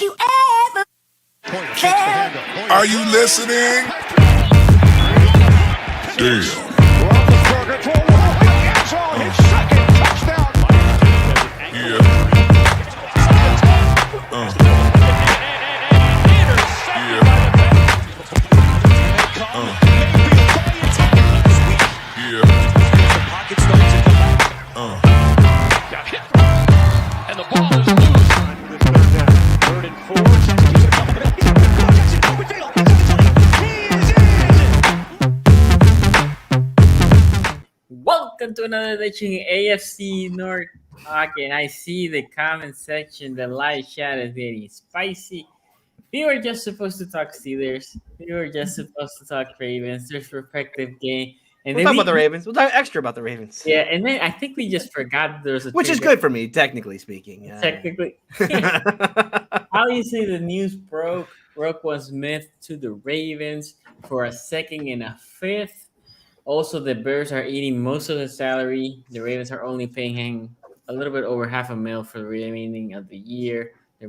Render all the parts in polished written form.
you ever felt. Are you listening? Damn. And the ball is loose. Third and 4. Welcome to another edition of AFC North Talk, and I see the comment section, the live chat is getting spicy. We were just supposed to talk Steelers. We were just supposed to talk Ravens, their respective game. And We'll talk about the Ravens. We'll talk extra about the Ravens. Yeah, and then I think we just forgot there was a which is good for me, technically speaking. Technically. Obviously, the news broke. Roquan Smith to the Ravens for a second and a fifth. Also, the Bears are eating most of the salary. The Ravens are only paying him a little bit over $500,000 for the remaining of the year. The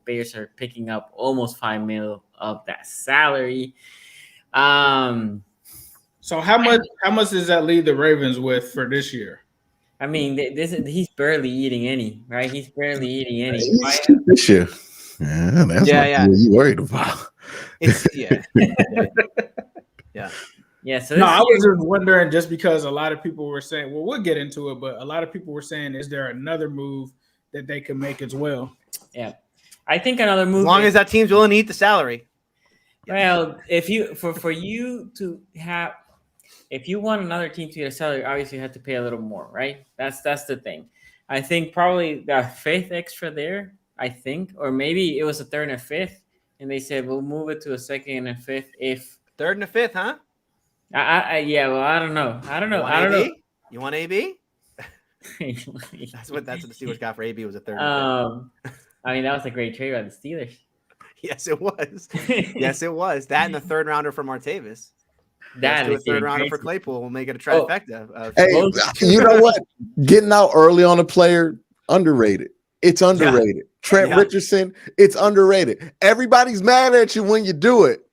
Bears are picking up almost $5 million of that salary. So how much does that leave the Ravens with for this year? I mean, he's barely eating any, right? He's barely eating any. This year. Yeah, that's what you worried about. Yeah. Yeah, so I was just wondering, just because a lot of people were saying, well, we'll get into it, but a lot of people were saying, is there another move that they could make as well? Yeah, I think another move. As long as that team's willing to eat the salary. Well, if you if you want another team to get a salary, obviously you have to pay a little more, right? That's the thing. I think probably the fifth extra there. I think, or maybe it was a third and a fifth, and they said we'll move it to a second and a fifth if third and a fifth, huh? Well, I don't know. I don't know. You want AB? that's what the Steelers got for AB was a third. I mean, that was a great trade by the Steelers. Yes, it was. Yes, it was. That and the third rounder for Martavis. That is a third rounder for Claypool. We'll make it a trifecta. Hey, you know what? Getting out early on a player, underrated. It's underrated. Yeah. Trent Richardson, it's underrated. Everybody's mad at you when you do it,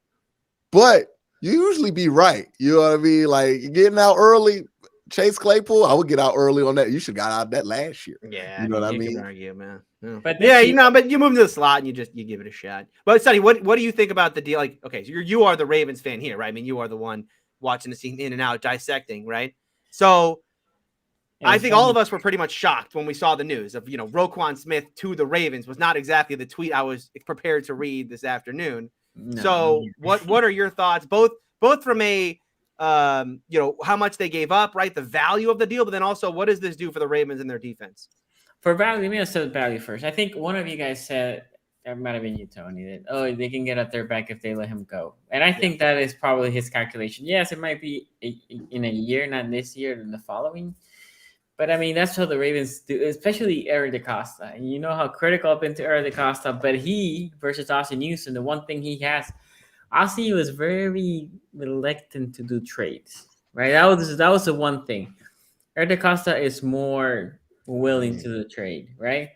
but you usually be right. You know what I mean? Like getting out early, Chase Claypool, I would get out early on that. You should have got out that last year. Yeah, you know what I mean? Can argue, man. Yeah. But but you move to the slot and you give it a shot. But Sonny, what do you think about the deal? Like, okay, so you are the Ravens fan here, right? I mean, you are the one watching the scene in and out, dissecting, right? So I think all of us were pretty much shocked when we saw the news of, Roquan Smith to the Ravens was not exactly the tweet I was prepared to read this afternoon. No. So what are your thoughts, both from a how much they gave up, right? The value of the deal, but then also what does this do for the Ravens and their defense? For value, let me say value first. I think one of you guys said, it might have been you, Tony, that they can get a third back if they let him go. And I think that is probably his calculation. Yes, it might be in a year, not this year, than the following. But I mean, that's how the Ravens do, especially Eric DeCosta. And you know how critical I've been to Eric DeCosta, but he versus Austin Houston, the one thing he has, Austin was very reluctant to do trades, right? That was the one thing. Eric DeCosta is more willing to do trade, right?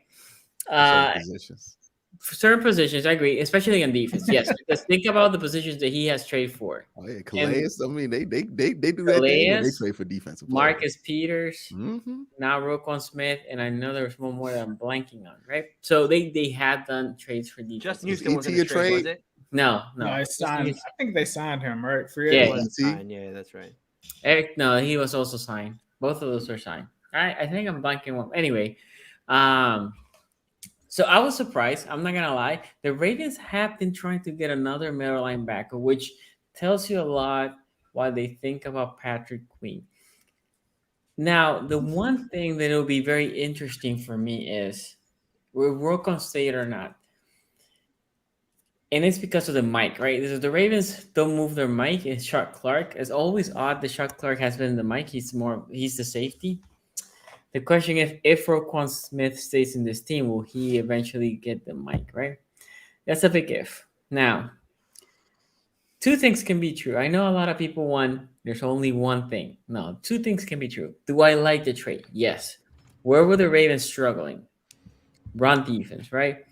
For certain positions, I agree, especially on defense. Yes, because think about the positions that he has traded for. Oh yeah, Calais. I mean, they do that. They trade for defensive players. Marcus Peters, now Roquan Smith, and I know there's one more that I'm blanking on. Right, so they had done trades for defense. Justin Houston wasn't a trade, was it? No. I think they signed him, right? Yeah, that's right. Eric, no, he was also signed. Both of those were signed. I think I'm blanking one. Anyway, so I was surprised. I'm not going to lie. The Ravens have been trying to get another middle linebacker, which tells you a lot why they think about Patrick Queen. Now, the one thing that will be very interesting for me is will Roquan stay or not? And it's because of the mic, right? The Ravens don't move their mic. It's Chuck Clark. It's always odd that Chuck Clark has been the mic. He's the safety. The question is, if Roquan Smith stays in this team, will he eventually get the mic, right? That's a big if. Now, two things can be true. I know a lot of people want, there's only one thing. No, two things can be true. Do I like the trade? Yes. Where were the Ravens struggling? run defense, right?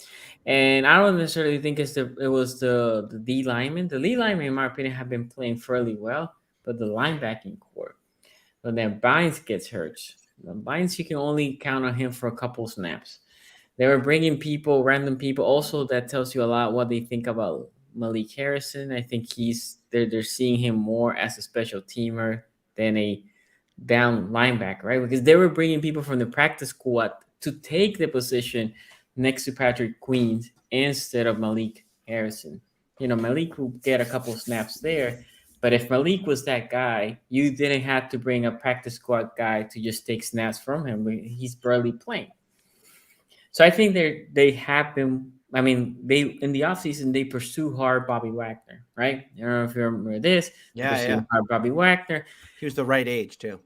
And I don't necessarily think it was the D lineman. The D lineman, in my opinion, have been playing fairly well, but the linebacking core. But then Bynes gets hurt. Bynes, you can only count on him for a couple snaps. They were bringing people, random people. Also, that tells you a lot what they think about Malik Harrison. I think they're seeing him more as a special teamer than a down linebacker, right? Because they were bringing people from the practice squad to take the position next to Patrick Queen instead of Malik Harrison. Malik will get a couple snaps there, but if Malik was that guy, you didn't have to bring a practice squad guy to just take snaps from him. He's barely playing. So I think they have been. I mean, they in the offseason, they pursue hard Bobby Wagner, right? I don't know if you remember this. Yeah. Hard Bobby Wagner. He was the right age too.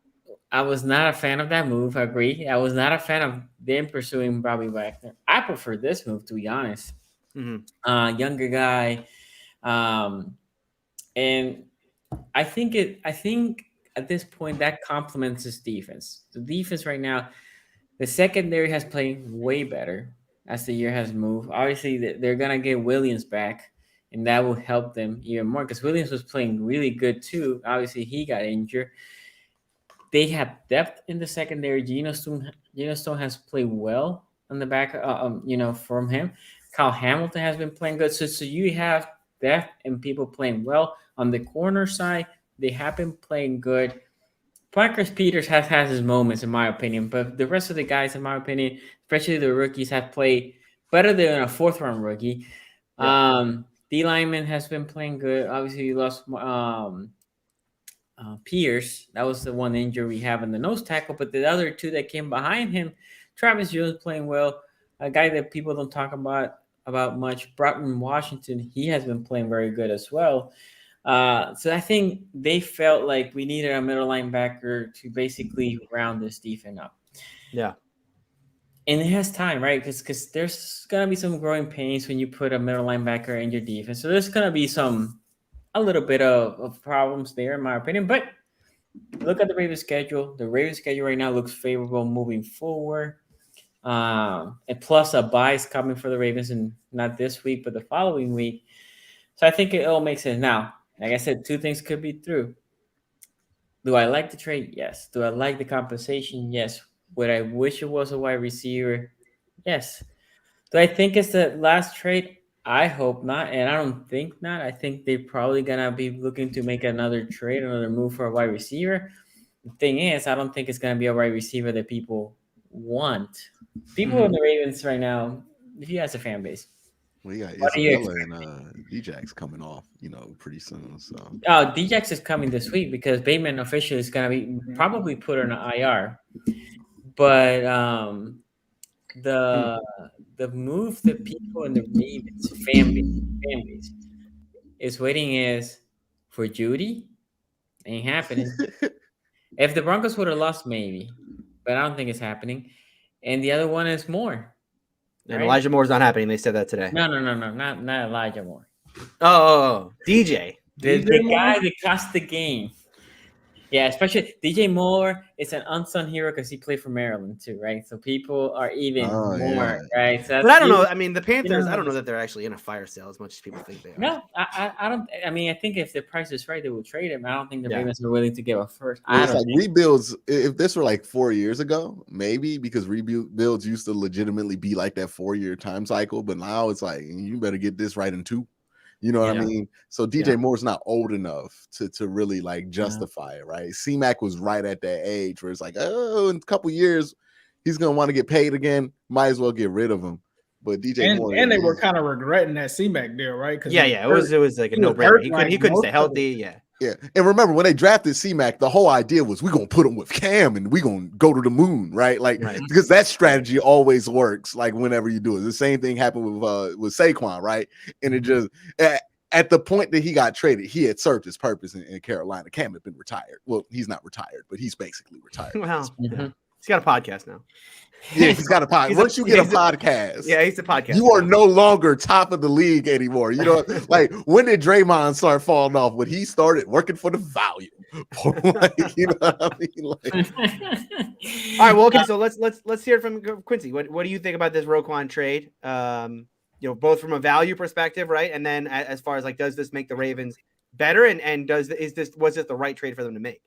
I was not a fan of that move. I agree. I was not a fan of them pursuing Bobby Wagner. I prefer this move, to be honest. Mm-hmm. Younger guy, and I think at this point that complements his defense. The defense right now, the secondary has played way better as the year has moved. Obviously, they're gonna get Williams back, and that will help them even more because Williams was playing really good too. Obviously, he got injured. They have depth in the secondary. Geno Stone has played well on the back. From him, Kyle Hamilton has been playing good. So you have depth and people playing well on the corner side. They have been playing good. Marcus Peters has his moments, in my opinion, but the rest of the guys, in my opinion, especially the rookies, have played better than a fourth-round rookie. Yeah. D lineman has been playing good. Obviously, you lost Pierce. That was the one injury we have in the nose tackle, but the other two that came behind him, Travis Jones playing well. A guy that people don't talk about much, Broughton Washington, he has been playing very good as well. So I think they felt like we needed a middle linebacker to basically round this defense up. Yeah. And it has time, right? Because there's going to be some growing pains when you put a middle linebacker in your defense. So there's going to be a little bit of problems there, in my opinion. But look at the Ravens schedule. The Ravens schedule right now looks favorable moving forward. And plus a bye is coming for the Ravens, and not this week, but the following week. So I think it all makes sense. Now, like I said, two things could be true. Do I like the trade? Yes. Do I like the compensation? Yes. Would I wish it was a wide receiver? Yes. Do I think it's the last trade? I hope not, and I don't think not. I think they're probably going to be looking to make another trade, another move for a wide receiver. The thing is, I don't think it's going to be a wide receiver that people want. People in the Ravens right now, if you guys a fan base, we got Isabella and Djax coming off, pretty soon. So Djax is coming this week because Bateman officially is going to be probably put on an IR. But the move that people in the Ravens fan base is waiting is for Judy. Ain't happening. If the Broncos would have lost, maybe, but I don't think it's happening. And the other one is Moore. And right? Elijah Moore's not happening. They said that today. No, not Elijah Moore. Oh, DJ. The guy that cost the game. Yeah, especially DJ Moore is an unsung hero because he played for Maryland too, right? So people are even more, right? So but I don't know. I mean, the Panthers, I don't know that they're actually in a fire sale as much as people think they are. No, I don't. I mean, I think if the price is right, they will trade him. I don't think the Ravens are willing to give a first. It's like rebuilds. If this were like 4 years ago, maybe because rebuilds used to legitimately be like that 4-year time cycle, but now it's like you better get this right in 2. You know what I mean? So DJ Moore's not old enough to really like justify it, right? C-Mac was right at that age where it's like, oh, in a couple years, he's going to want to get paid again. Might as well get rid of him. But DJ Moore. And they were kind of regretting that C-Mac deal, right? It was like a no-brainer. He couldn't stay healthy. Yeah. And remember, when they drafted C-Mac, the whole idea was we're going to put him with Cam and we're going to go to the moon, right? Because that strategy always works, like, whenever you do it. The same thing happened with Saquon, right? And it just, at the point that he got traded, he had served his purpose in Carolina. Cam had been retired. Well, he's not retired, but he's basically retired. Wow. Yeah. He's got a podcast now. Yeah, he's got a podcast. Once you get a podcast, he's a podcast. You are no longer top of the league anymore. You know, like when did Draymond start falling off? When he started working for the volume. Like, you know what I mean? Like, All right, well, okay, so let's hear it from Quincy. What do you think about this Roquan trade? Both from a value perspective, right? And then as far as like, does this make the Ravens better? And was this the right trade for them to make?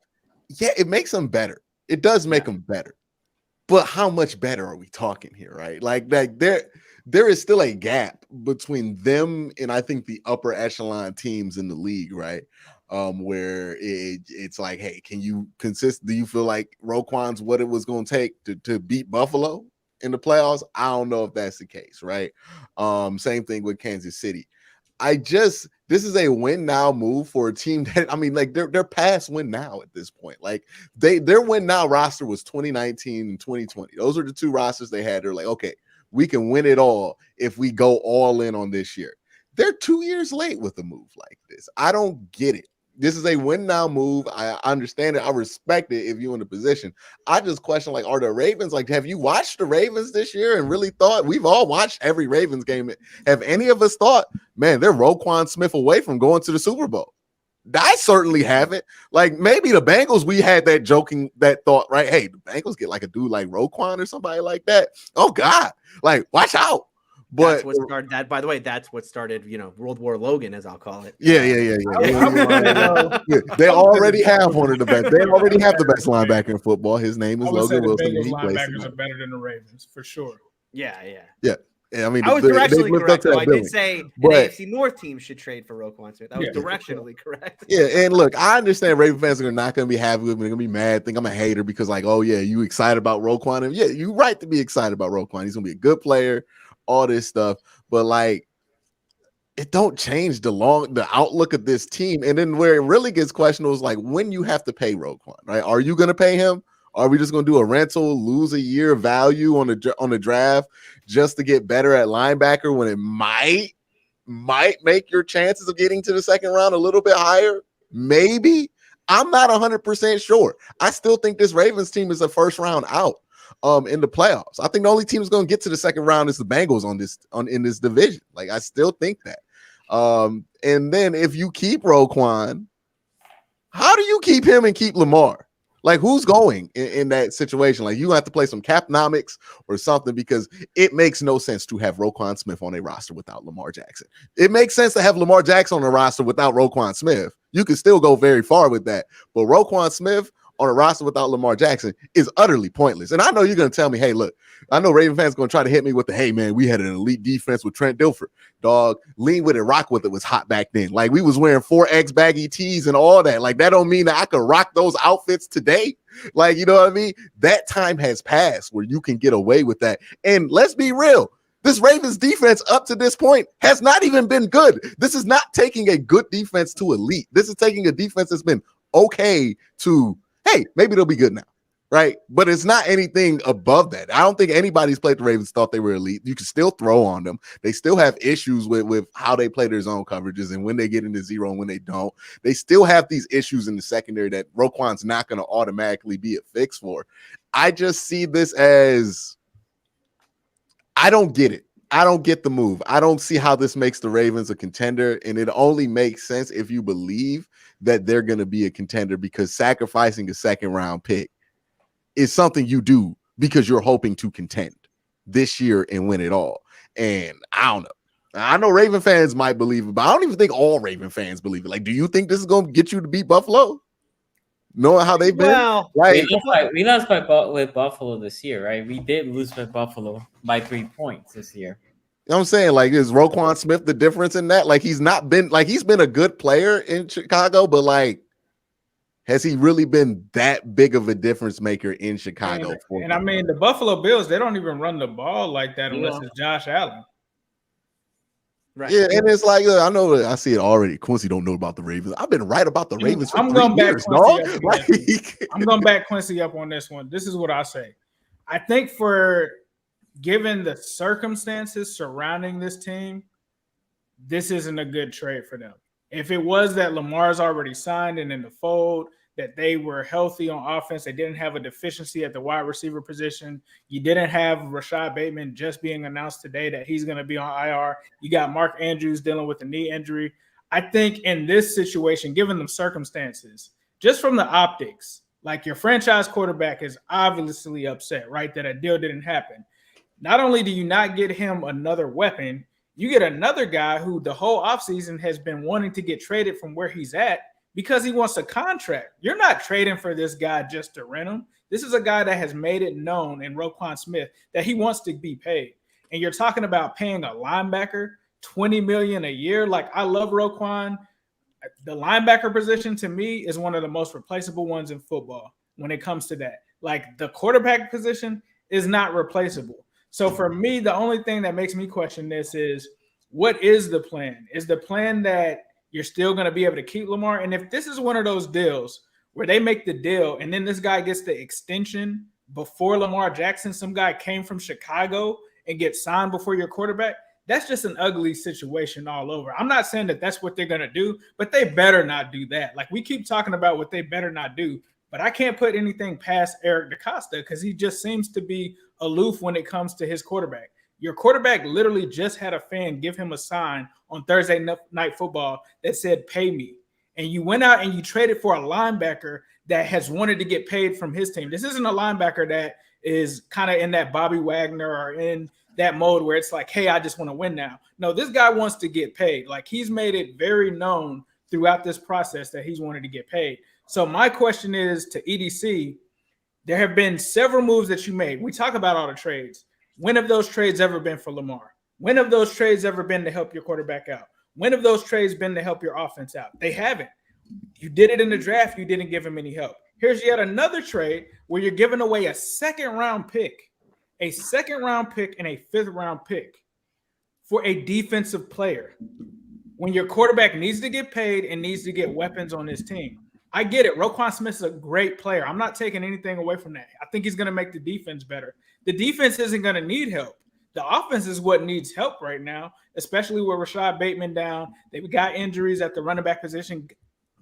yeah, it makes them better. It does make them better. But how much better are we talking here, right? Like there is still a gap between them and I think the upper echelon teams in the league, right? Where it's like, hey, can you consist? Do you feel like Roquan's what it was going to take to beat Buffalo in the playoffs? I don't know if that's the case, right? Same thing with Kansas City. This is a win now move for a team that, I mean, like they're past win now at this point. Like their win now roster was 2019 and 2020. Those are the two rosters they had. They're like, okay, we can win it all if we go all in on this year. They're 2 years late with a move like this. I don't get it. This is a win now move. I understand it. I respect it if you're in the position. I just question, like, are the Ravens, like, have you watched the Ravens this year and really thought, we've all watched every Ravens game. Have any of us thought, man, they're Roquan Smith away from going to the Super Bowl? I certainly haven't. Like, maybe the Bengals, we had that thought, right? Hey, the Bengals get like a dude like Roquan or somebody like that. Oh God, like, watch out. But that's what started that, by the way, that's what started, World War Logan, as I'll call it. Yeah. They already have one of the best. They already have the best linebacker in football. His name is Logan Wilson. The Bengals linebackers are better than the Ravens, for sure. Yeah. I mean, I was directionally correct, though. I did say an AFC North team should trade for Roquan Smith. That was directionally correct. Yeah, and look, I understand Raven fans are not going to be happy with me. They're going to be mad, think I'm a hater because, like, oh, yeah, you excited about Roquan? And yeah, you're right to be excited about Roquan. He's going to be a good player, all this stuff. But, like, it don't change the outlook of this team. And then where it really gets questionable is, like, when you have to pay Roquan, right? Are you going to pay him? Are we just going to do a rental, lose a year of value on the draft just to get better at linebacker when it might make your chances of getting to the second round a little bit higher? Maybe. I'm not 100% sure. I still think this Ravens team is a first round out in the playoffs. I think the only team that's going to get to the second round is the Bengals in this division. Like, I still think that. And then if you keep Roquan, how do you keep him and keep Lamar? Like, who's going in that situation? Like, you have to play some capnomics or something because it makes no sense to have Roquan Smith on a roster without Lamar Jackson. It makes sense to have Lamar Jackson on a roster without Roquan Smith. You can still go very far with that. But Roquan Smith on a roster without Lamar Jackson is utterly pointless. And I know you're going to tell me, hey, look, I know Raven fans going to try to hit me with the, hey, man, we had an elite defense with Trent Dilfer. Dog, lean with it, rock with it was hot back then. Like, we was wearing 4X baggy tees and all that. Like, that don't mean that I could rock those outfits today. Like, you know what I mean? That time has passed where you can get away with that. And let's be real. This Ravens defense up to this point has not even been good. This is not taking a good defense to elite. This is taking a defense that's been okay to, hey, maybe they'll be good now, right? But it's not anything above that. I don't think anybody's played the Ravens thought they were elite. You can still throw on them. They still have issues with how they play their zone coverages and when they get into zero and when they don't. They still have these issues in the secondary that Roquan's not going to automatically be a fix for. I just see this as, I don't get it. I don't get the move. I don't see how this makes the Ravens a contender, and it only makes sense if you believe that they're going to be a contender, because sacrificing a second-round pick is something you do because you're hoping to contend this year and win it all. And I don't know. I know Raven fans might believe it, but I don't even think all Raven fans believe it. Like, do you think this is going to get you to beat Buffalo? Knowing how they've been? Well, like, we lost with Buffalo this year, right? We did lose with Buffalo by 3 points this year. You know what I'm saying? Like, is Roquan Smith the difference in that? Like, he's been a good player in Chicago, but like, has he really been that big of a difference maker in Chicago? And I mean, the Buffalo Bills, they don't even run the ball like that unless it's Josh Allen. Right. Yeah, and it's like, I know I see it already. Quincy don't know about the Ravens. I've been right about the Ravens for 3 years, dog. I'm going back Quincy up on this one. This is what I say. I think given the circumstances surrounding this team, this isn't a good trade for them. If it was that Lamar's already signed and in the fold, that they were healthy on offense, they didn't have a deficiency at the wide receiver position, you didn't have Rashad Bateman just being announced today that he's going to be on IR, you got Mark Andrews dealing with a knee injury. I think in this situation, given the circumstances, just from the optics, like your franchise quarterback is obviously upset, right? That a deal didn't happen. Not only do you not get him another weapon, you get another guy who the whole offseason has been wanting to get traded from where he's at because he wants a contract. You're not trading for this guy just to rent him. This is a guy that has made it known in Roquan Smith that he wants to be paid. And you're talking about paying a linebacker $20 million a year. Like, I love Roquan. The linebacker position to me is one of the most replaceable ones in football when it comes to that. Like, the quarterback position is not replaceable. So for me, the only thing that makes me question this is, what is the plan? Is the plan that you're still going to be able to keep Lamar? And if this is one of those deals where they make the deal and then this guy gets the extension before Lamar Jackson, some guy came from Chicago and gets signed before your quarterback, that's just an ugly situation all over. I'm not saying that that's what they're going to do, but they better not do that. Like, we keep talking about what they better not do, but I can't put anything past Eric DeCosta because he just seems to be aloof when it comes to his quarterback. Your quarterback literally just had a fan give him a sign on Thursday Night Football that said, "Pay me." And you went out and you traded for a linebacker that has wanted to get paid from his team. This isn't a linebacker that is kind of in that Bobby Wagner or in that mode where it's like, hey, I just want to win now. No, this guy wants to get paid. Like, he's made it very known throughout this process that he's wanted to get paid. So my question is to EDC, there have been several moves that you made. We talk about all the trades. When have those trades ever been for Lamar? When have those trades ever been to help your quarterback out? When have those trades been to help your offense out? They haven't. You did it in the draft. You didn't give him any help. Here's yet another trade where you're giving away a second-round pick and a fifth-round pick for a defensive player when your quarterback needs to get paid and needs to get weapons on his team. I get it. Roquan Smith is a great player. I'm not taking anything away from that. I think he's going to make the defense better. The defense isn't going to need help. The offense is what needs help right now, especially with Rashad Bateman down. They've got injuries at the running back position.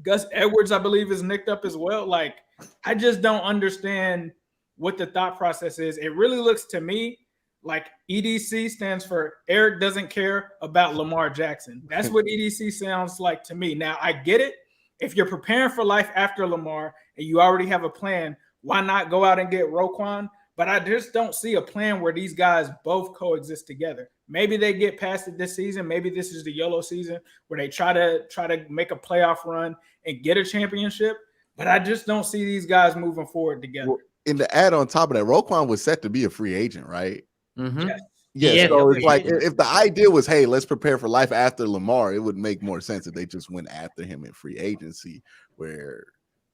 Gus Edwards, I believe, is nicked up as well. Like, I just don't understand what the thought process is. It really looks to me like EDC stands for Eric doesn't care about Lamar Jackson. That's what EDC sounds like to me. Now, I get it. If you're preparing for life after Lamar and you already have a plan, why not go out and get Roquan? But I just don't see a plan where these guys both coexist together. Maybe they get past it this season. Maybe this is the YOLO season where they try to make a playoff run and get a championship. But I just don't see these guys moving forward together. Well, in the add on top of that, Roquan was set to be a free agent, right? Mm-hmm. Yes. Yeah, so it's like if the idea was, hey, let's prepare for life after Lamar, it would make more sense if they just went after him in free agency where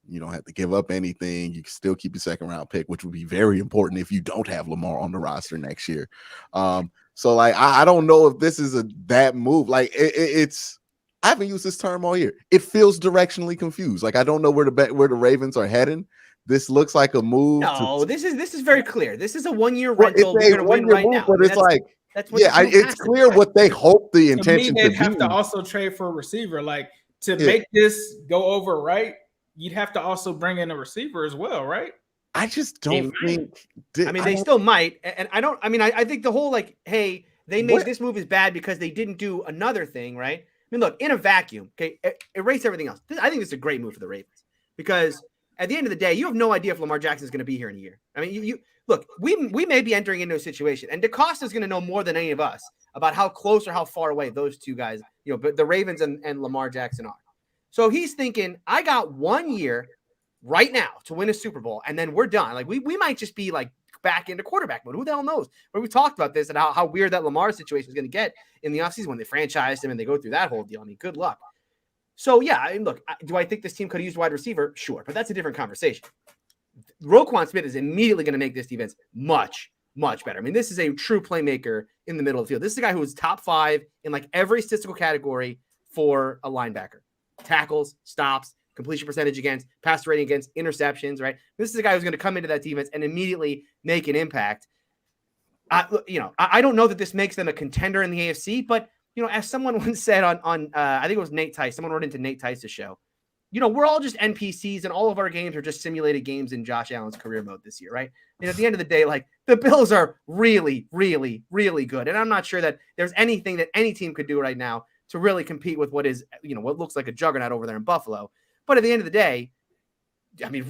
you don't have to give up anything. You can still keep your second round pick, which would be very important if you don't have Lamar on the roster next year. So like, I don't know if this is that move. Like it's, I haven't used this term all year. It feels directionally confused. Like I don't know where the Ravens are heading. This looks like a move. No, this is very clear. This is a 1 year rental. It's a 1 year move, but it's like, that's what it's clear what they hope the intention to to me, they'd have be. to also trade for a receiver. Like to make this go over right, you'd have to also bring in a receiver as well, right? I just don't think. They still might, and I don't. I mean, I think the whole like, hey, they made this move is bad because they didn't do another thing, right? I mean, look, in a vacuum, okay, erase everything else. I think this is a great move for the Ravens because at the end of the day, you have no idea if Lamar Jackson is going to be here in a year. I mean, you look, we may be entering into a situation, and DeCosta is going to know more than any of us about how close or how far away those two guys, but the Ravens and Lamar Jackson are. So he's thinking, I got 1 year right now to win a Super Bowl, and then we're done. Like we might just be like back into quarterback mode. Who the hell knows? But we talked about this and how weird that Lamar situation is going to get in the offseason when they franchised him and they go through that whole deal. I mean, good luck. So, yeah, I mean, look, do I think this team could have used wide receiver? Sure, but that's a different conversation. Roquan Smith is immediately going to make this defense much, much better. I mean, this is a true playmaker in the middle of the field. This is a guy who is top 5 in like every statistical category for a linebacker. Tackles, stops, completion percentage against, pass rating against, interceptions, right? This is a guy who's going to come into that defense and immediately make an impact. I don't know that this makes them a contender in the AFC, but as someone once said on I think it was Nate Tice, someone wrote into Nate Tice's show, we're all just NPCs and all of our games are just simulated games in Josh Allen's career mode this year, right? And at the end of the day, like the Bills are really, really, really good. And I'm not sure that there's anything that any team could do right now to really compete with what is, what looks like a juggernaut over there in Buffalo. But at the end of the day, I mean,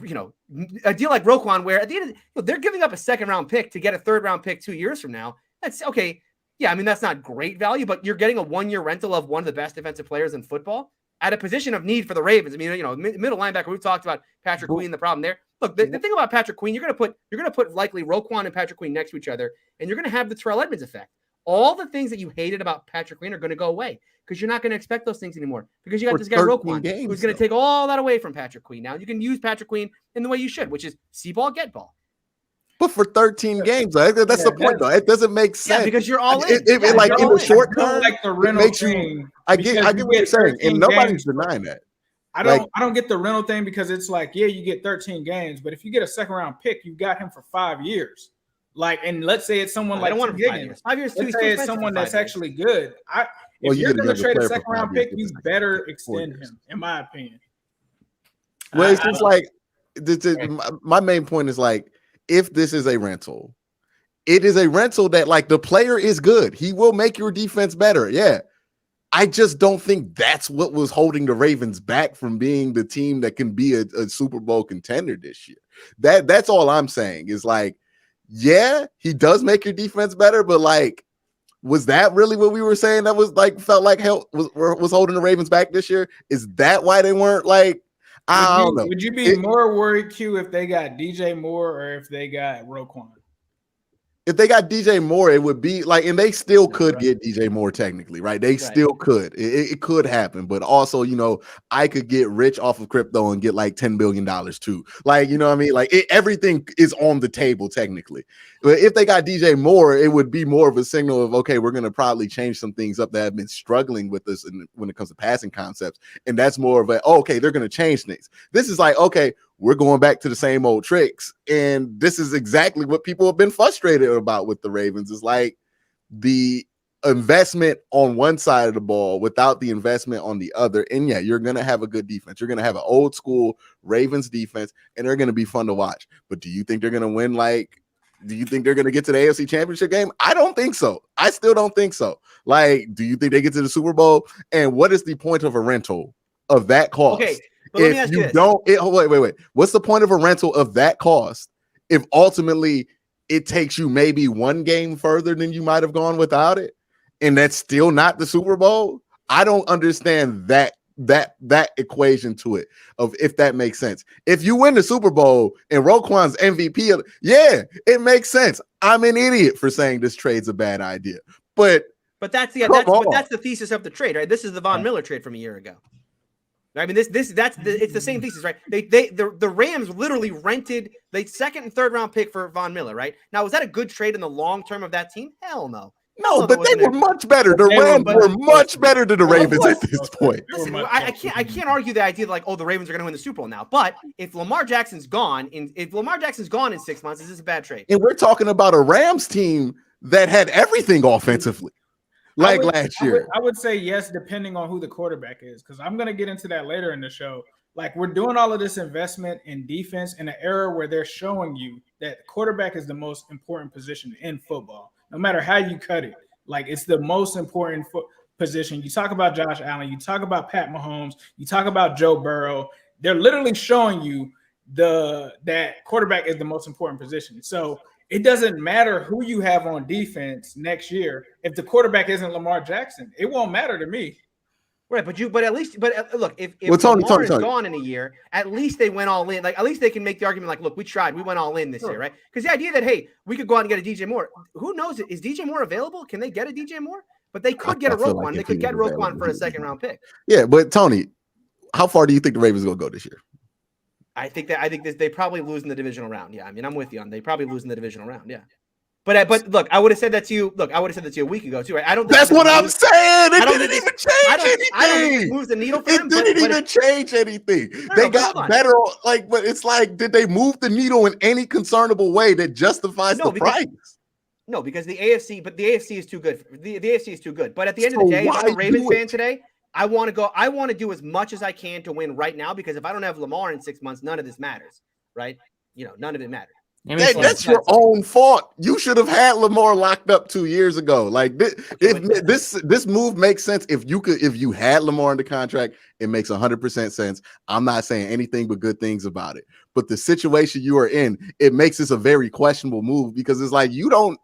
a deal like Roquan, where at the end they're giving up a 2nd-round pick to get a 3rd-round pick 2 years from now. That's okay. Yeah, I mean, that's not great value, but you're getting a 1-year rental of one of the best defensive players in football at a position of need for the Ravens. I mean, middle linebacker, we've talked about Patrick Queen, the problem there. Look, the thing about Patrick Queen, you're going to put likely Roquan and Patrick Queen next to each other, and you're going to have the Terrell Edmonds effect. All the things that you hated about Patrick Queen are going to go away because you're not going to expect those things anymore because you got this guy Roquan who's going to take all that away from Patrick Queen. Now you can use Patrick Queen in the way you should, which is see ball, get ball. But for 13 games, that's the point, though. It doesn't make sense. Yeah, because you're all in. In the short term, like the rental it makes thing. I get what you're saying, and nobody's denying that. I don't get the rental thing because it's like, yeah, you get 13 games, but if you get a 2nd-round pick, you got him for 5 years. Like, and let's say it's someone like I don't want him for 5 years. 5 years. Let's say it's someone that's actually good. If you're going to trade a 2nd-round pick, you better extend him, in my opinion. Well, it's just like my main point is like, if this is a rental, it is a rental that like the player is good. He will make your defense better. Yeah. I just don't think that's what was holding the Ravens back from being the team that can be a Super Bowl contender this year. That's all I'm saying is like, yeah, he does make your defense better, but like, was that really what we were saying that was like felt like hell was holding the Ravens back this year? Is that why they weren't like? I don't know. Would you be more worried, Q, if they got DJ Moore or if they got Roquan? If they got DJ Moore, it would be like, and they still could get DJ Moore technically, right? They still could. It could happen, but also, I could get rich off of crypto and get like $10 billion too. Like, you know what I mean? Like everything is on the table technically. But if they got DJ Moore, it would be more of a signal of, okay, we're going to probably change some things up that have been struggling with us when it comes to passing concepts. And that's more of okay, they're going to change things. This is like, okay, we're going back to the same old tricks. And this is exactly what people have been frustrated about with the Ravens is like the investment on one side of the ball without the investment on the other. And yeah, you're going to have a good defense. You're going to have an old school Ravens defense and they're going to be fun to watch. But do you think they're going to win? Do you think they're going to get to the AFC Championship game? I don't think so. I still don't think so. Like, do you think they get to the Super Bowl? And what is the point of a rental of that cost? Okay. If you don't, wait. What's the point of a rental of that cost if ultimately it takes you maybe one game further than you might have gone without it, and that's still not the Super Bowl? I don't understand that equation to it of if that makes sense. If you win the Super Bowl and Roquan's MVP, yeah, it makes sense. I'm an idiot for saying this trade's a bad idea, but that's the thesis of the trade, right? This is the Von Miller trade from a year ago. I mean, it's the same thesis, right? The Rams literally rented the 2nd and 3rd round pick for Von Miller, right? Now, was that a good trade in the long term of that team? Hell no. No, but they were much better. The Rams were much better than the Ravens at this point. Listen, I can't argue the idea that the Ravens are going to win the Super Bowl now. But if Lamar Jackson's gone in 6 months, is this a bad trade? And we're talking about a Rams team that had everything offensively. Last year. I would say yes, depending on who the quarterback is, because I'm going to get into that later in the show. Like, we're doing all of this investment in defense in an era where they're showing you that quarterback is the most important position in football, no matter how you cut it. Like, it's the most important position. You talk about Josh Allen, you talk about Pat Mahomes, you talk about Joe Burrow. They're literally showing you that quarterback is the most important position. So it doesn't matter who you have on defense next year. If the quarterback isn't Lamar Jackson, it won't matter to me. Right, but look, if Lamar is gone in a year, at least they went all in. Like, at least they can make the argument like, look, we tried, we went all in this year, right? Because the idea that, hey, we could go out and get a DJ Moore. Who knows? Is DJ Moore available? Can they get a DJ Moore? But they could get a Roquan. Like they could get Roquan for a 2nd round pick. Yeah, but Tony, how far do you think the Ravens are going to go this year? I think they probably lose in the divisional round. Yeah, I mean, I'm with you on they probably lose in the divisional round. Yeah, but look, I would have said that to you. Look, I would have said that to you a week ago too, right? I don't. That's what I'm saying. It didn't even change anything. I don't think it moves the needle for them. It didn't even change anything. They got better. But it's like, did they move the needle in any concernable way that justifies the price? No, because the AFC is too good. The AFC is too good. But at the end of the day, if I'm a Ravens fan today, I want to do as much as I can to win right now, because if I don't have Lamar in 6 months, none of this matters, right? None of it matters. That's your own fault. You should have had Lamar locked up 2 years ago. Like this move makes sense if you had Lamar in the contract. It makes 100% sense. I'm not saying anything but good things about it. But the situation you are in, it makes this a very questionable move because it's like you're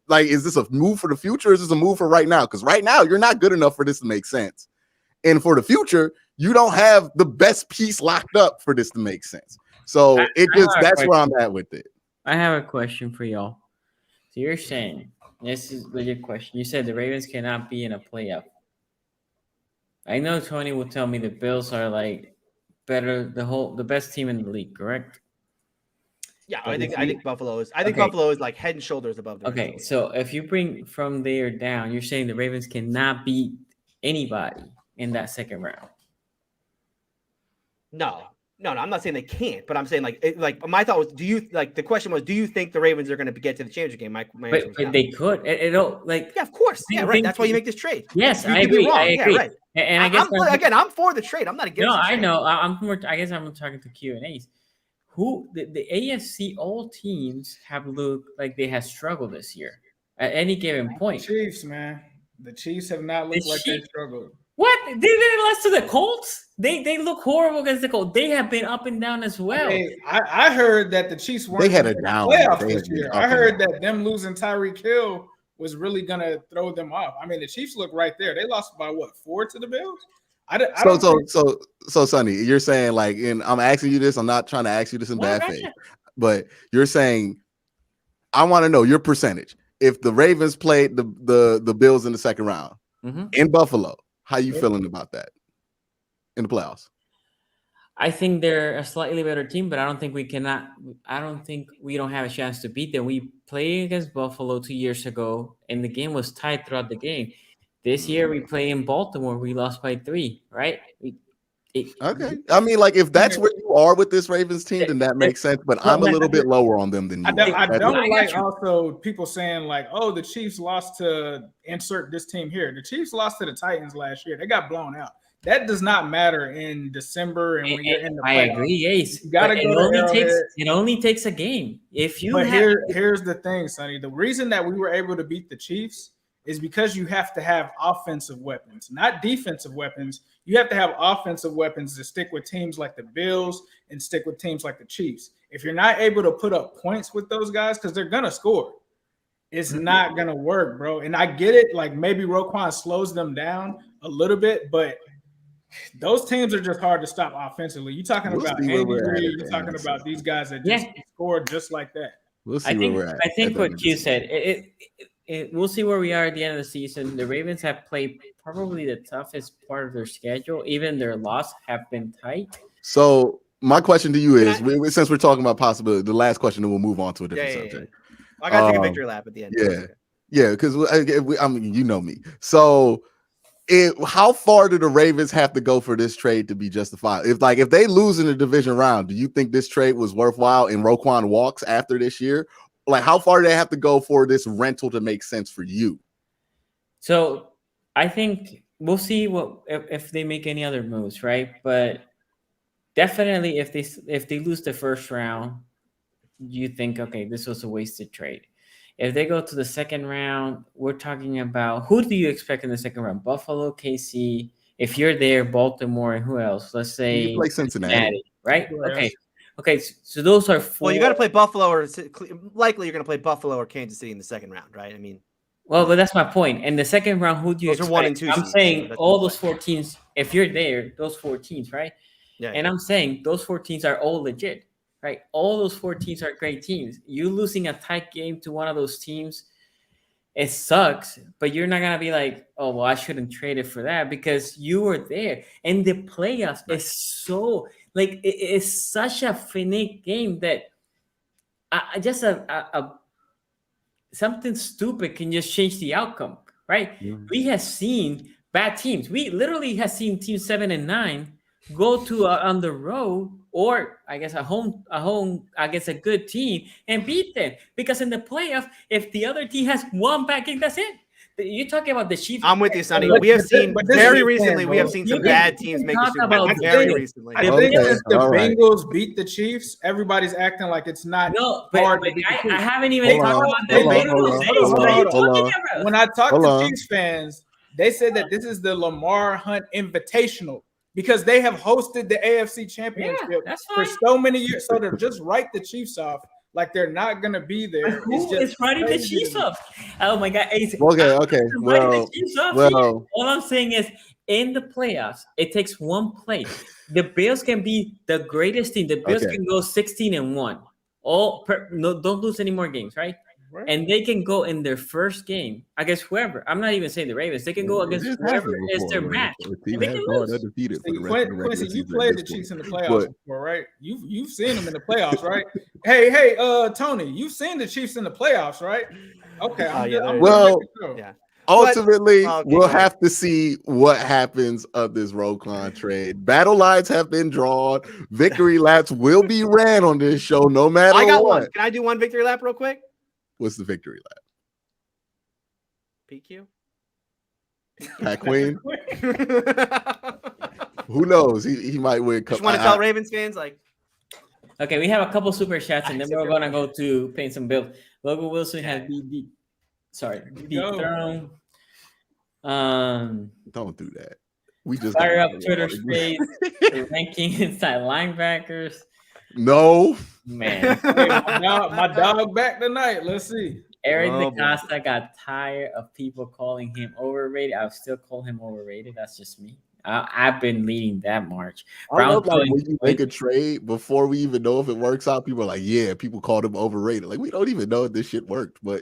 like, is this a move for the future? Or is this a move for right now? Because right now you're not good enough for this to make sense. And for the future, you don't have the best piece locked up for this to make sense. So that's where I'm at with it. I have a question for y'all. So you're saying, this is a legit question. You said the Ravens cannot be in a playoff. I know Tony will tell me the Bills are like the best team in the league, correct? Yeah, I think Buffalo is like head and shoulders above them. Okay, so if you bring from there down, you're saying the Ravens cannot beat anybody in that second round. No, I'm not saying they can't, but I'm saying like my thought was, the question was, do you think the Ravens are going to get to the championship game? My but they could. Yeah, of course. Yeah, right. That's why you make this trade. Yes, I agree. Yeah, right. And I guess I'm for the trade. I'm not against. No, I know. I'm more. I guess I'm talking to Q&As. Who the AFC all teams have looked like they have struggled this year at any given point. The Chiefs, man. The Chiefs have not looked like they struggled. What? They didn't lose to the Colts? They look horrible against the Colts. They have been up and down as well. Hey, I heard that the Chiefs weren't. They had a down playoffs this year. I heard that them losing Tyreek Hill was really gonna throw them off. I mean, the Chiefs look right there. They lost by what, 4 to the Bills? So Sonny, you're saying like, and I'm asking you this. I'm not trying to ask you this in bad faith, but you're saying I want to know your percentage. If the Ravens played the Bills in the second round in Buffalo, how you feeling about that in the playoffs? I think they're a slightly better team, but I don't think we don't have a chance to beat them. We played against Buffalo 2 years ago, and the game was tied throughout the game. This year we play in Baltimore. We lost by 3, right? Okay. I mean, like, if that's where you are with this Ravens team, then that makes sense. But I'm a little bit lower on them than you. I don't like also people saying like, oh, the Chiefs lost to insert this team here. The Chiefs lost to the Titans last year. They got blown out. That does not matter in December and when you're in the playoffs. I agree, Ace. You gotta go it only takes a game. Here's the thing, Sonny. The reason that we were able to beat the Chiefs is because you have to have offensive weapons, not defensive weapons. You have to have offensive weapons to stick with teams like the Bills and stick with teams like the Chiefs. If you're not able to put up points with those guys, because they're going to score, it's not going to work, bro. And I get it. Like, maybe Roquan slows them down a little bit, but those teams are just hard to stop offensively. You're talking about Andy Reid. You're talking about these guys that just score just like that. We'll see where we're at. I think what Q said, we'll see where we are at the end of the season. The Ravens have played probably the toughest part of their schedule. Even their loss have been tight. So my question to you is, since we're talking about possibility, the last question, then we'll move on to a different subject. I got to take a victory lap at the end. Yeah, because I mean, you know me. So how far do the Ravens have to go for this trade to be justified? If they lose in the division round, do you think this trade was worthwhile and Roquan walks after this year? Like, how far do they have to go for this rental to make sense for you? So I think we'll see if they make any other moves, right? But definitely if they lose the first round, you think, okay, this was a wasted trade. If they go to the second round, we're talking about, who do you expect in the second round? Buffalo, KC. If you're there, Baltimore, and who else? Let's say you play Cincinnati, right? Okay, so those are 4. Well, you got to play Buffalo, or likely you're going to play Buffalo or Kansas City in the second round, right? I mean, well, but that's my point. In the second round, who do you expect? Those are 1 and 2 I'm saying all those 4 teams, if you're there, those 4 teams, right? Yeah. And I'm saying those 4 teams are all legit, right? All those 4 teams are great teams. You losing a tight game to one of those teams, it sucks, but you're not going to be like, oh, well, I shouldn't trade it for that, because you were there. And the playoffs is so... Like, it's such a finite game that something stupid can just change the outcome, right? Mm-hmm. We have seen bad teams. We literally have seen teams 7 and 9 go to on the road, or I guess a good team, and beat them. Because in the playoff, if the other team has one bad game, that's it. You're talking about the Chiefs. I'm with you, Sonny. But- We have but- seen but this very is the recently. thing, We have bro. seen You some can- bad you teams can make the talk Super about Bowl the very Bengals. recently. I think Okay, since the all right. Bengals beat the Chiefs, everybody's acting like it's not No, but hard to beat the I Chiefs. haven't even Hold talked on, about the hold on, Bengals. hold on, Hey, hold what are on, you hold talking on. about? When I talk Hold to on. Chiefs fans, they said that this is the Lamar Hunt Invitational because they have hosted the AFC Championship that's for fine. so many years. So to just write the Chiefs off like they're not going to be there. Who It's just is writing the crazy to Chiefs me. off? Oh my God! Hey, Okay. I'm writing Well, the Chiefs off. well, All I'm saying is, in the playoffs, it takes one play. The Bills can be the greatest team. The Bills Okay. can go 16-1. No, don't lose any more games, right? Right. And they can go in their first game against whoever. I'm not even saying the Ravens. They can go against This whoever happened is their before, match. man. The team And they has can gone lose. undefeated for See, the rest of the regular Quincy, you season. played at the this Chiefs in point. the playoffs But before, right? You've seen them in the playoffs, right? Hey, Tony, you've seen the Chiefs in the playoffs, right? Okay. Oh, yeah, there- Well, making sure. Yeah. ultimately, okay, we'll go ahead. have to see what happens of this Roquan trade. Battle lines have been drawn. Victory laps will be ran on this show, no matter I got what. one. Can I do one victory lap real quick? What's the victory lap? PQ. Pat Queen? Who knows? He might win. Just want to tell Ravens fans, like, Okay, we have a couple super chats, and then Nice. we're gonna go to paying some bills. Logan Wilson has Yeah. BD. Sorry, go. dethroned. Don't do that. We just Fire got- up Twitter space. The ranking inside linebackers. No. Man, Hey, my dog back tonight. Let's see. Eric Oh, boy. DaCosta got tired of people calling him overrated. I'll still call him overrated. That's just me. I've been leading that march. I love, Browns like, going when you make a trade before we even know if it works out, people are like, yeah, people called him overrated. Like, we don't even know if this shit worked, but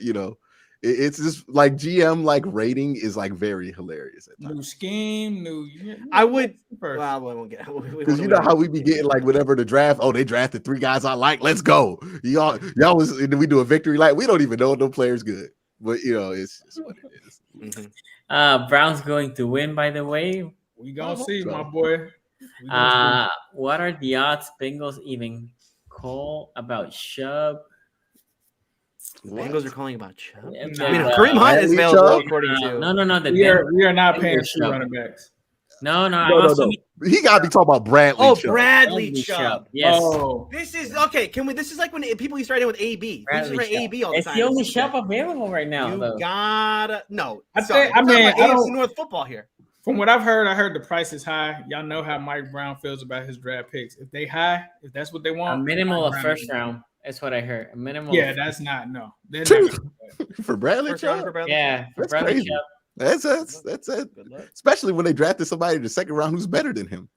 it's just like GM like rating is like very hilarious at times. New scheme, I would. First. Well, we won't get. Because you know how we be getting like whatever the draft. Oh, they drafted 3 guys I like. Let's go. Y'all was. And then we do a victory lap. We don't even know if no players good, but it's just what it is. Mhm. Browns going to win, by the way. We gonna hope see, so. my boy. We gonna What are the odds Bengals even call about Chubb? The Bengals are calling about Chubb. Yeah, I mean, Nah. Kareem Hunt is Bradley available Chubb? according to. No. The see. We Denver- are not paying Denver 2 Chubb. running backs. No. No. He got to be talking about Bradley. Oh, Chubb. Bradley Bradley Chubb. Yes. Oh, This is okay. Can we? This is like when people used to write in with AB. We used to Bradley write Chubb. AB all the It's time. the only This is Chubb good. available right now, You though. gotta no. I Sorry, think- I I'm talking mean, about I AFC don't- North football here. from what I've heard the price is high. Y'all know how Mike Brown feels about his draft picks. If they high, if that's what they A want, minimal Mike of Brown first is- round. That's what I heard. A minimal. Yeah, of- that's not no. They're not gonna do that. For Bradley First round Chubb. for Bradley Yeah, for That's Bradley crazy. Chubb. That's it. Good luck. Especially when they drafted somebody in the second round who's better than him.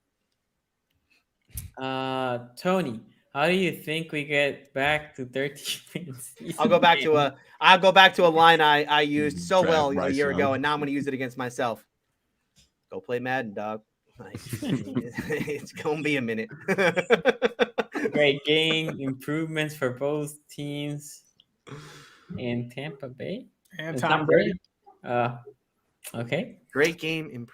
Tony, how do you think we get back to 13 wins? I'll go back to a line I used so Draft well a Bryce year ago, Young. and now I'm going to use it against myself. Go play Madden, dog. Like, it's going to be a minute. Great game, improvements for both teams in Tampa Bay. And And Tom Brady. Okay. Great game.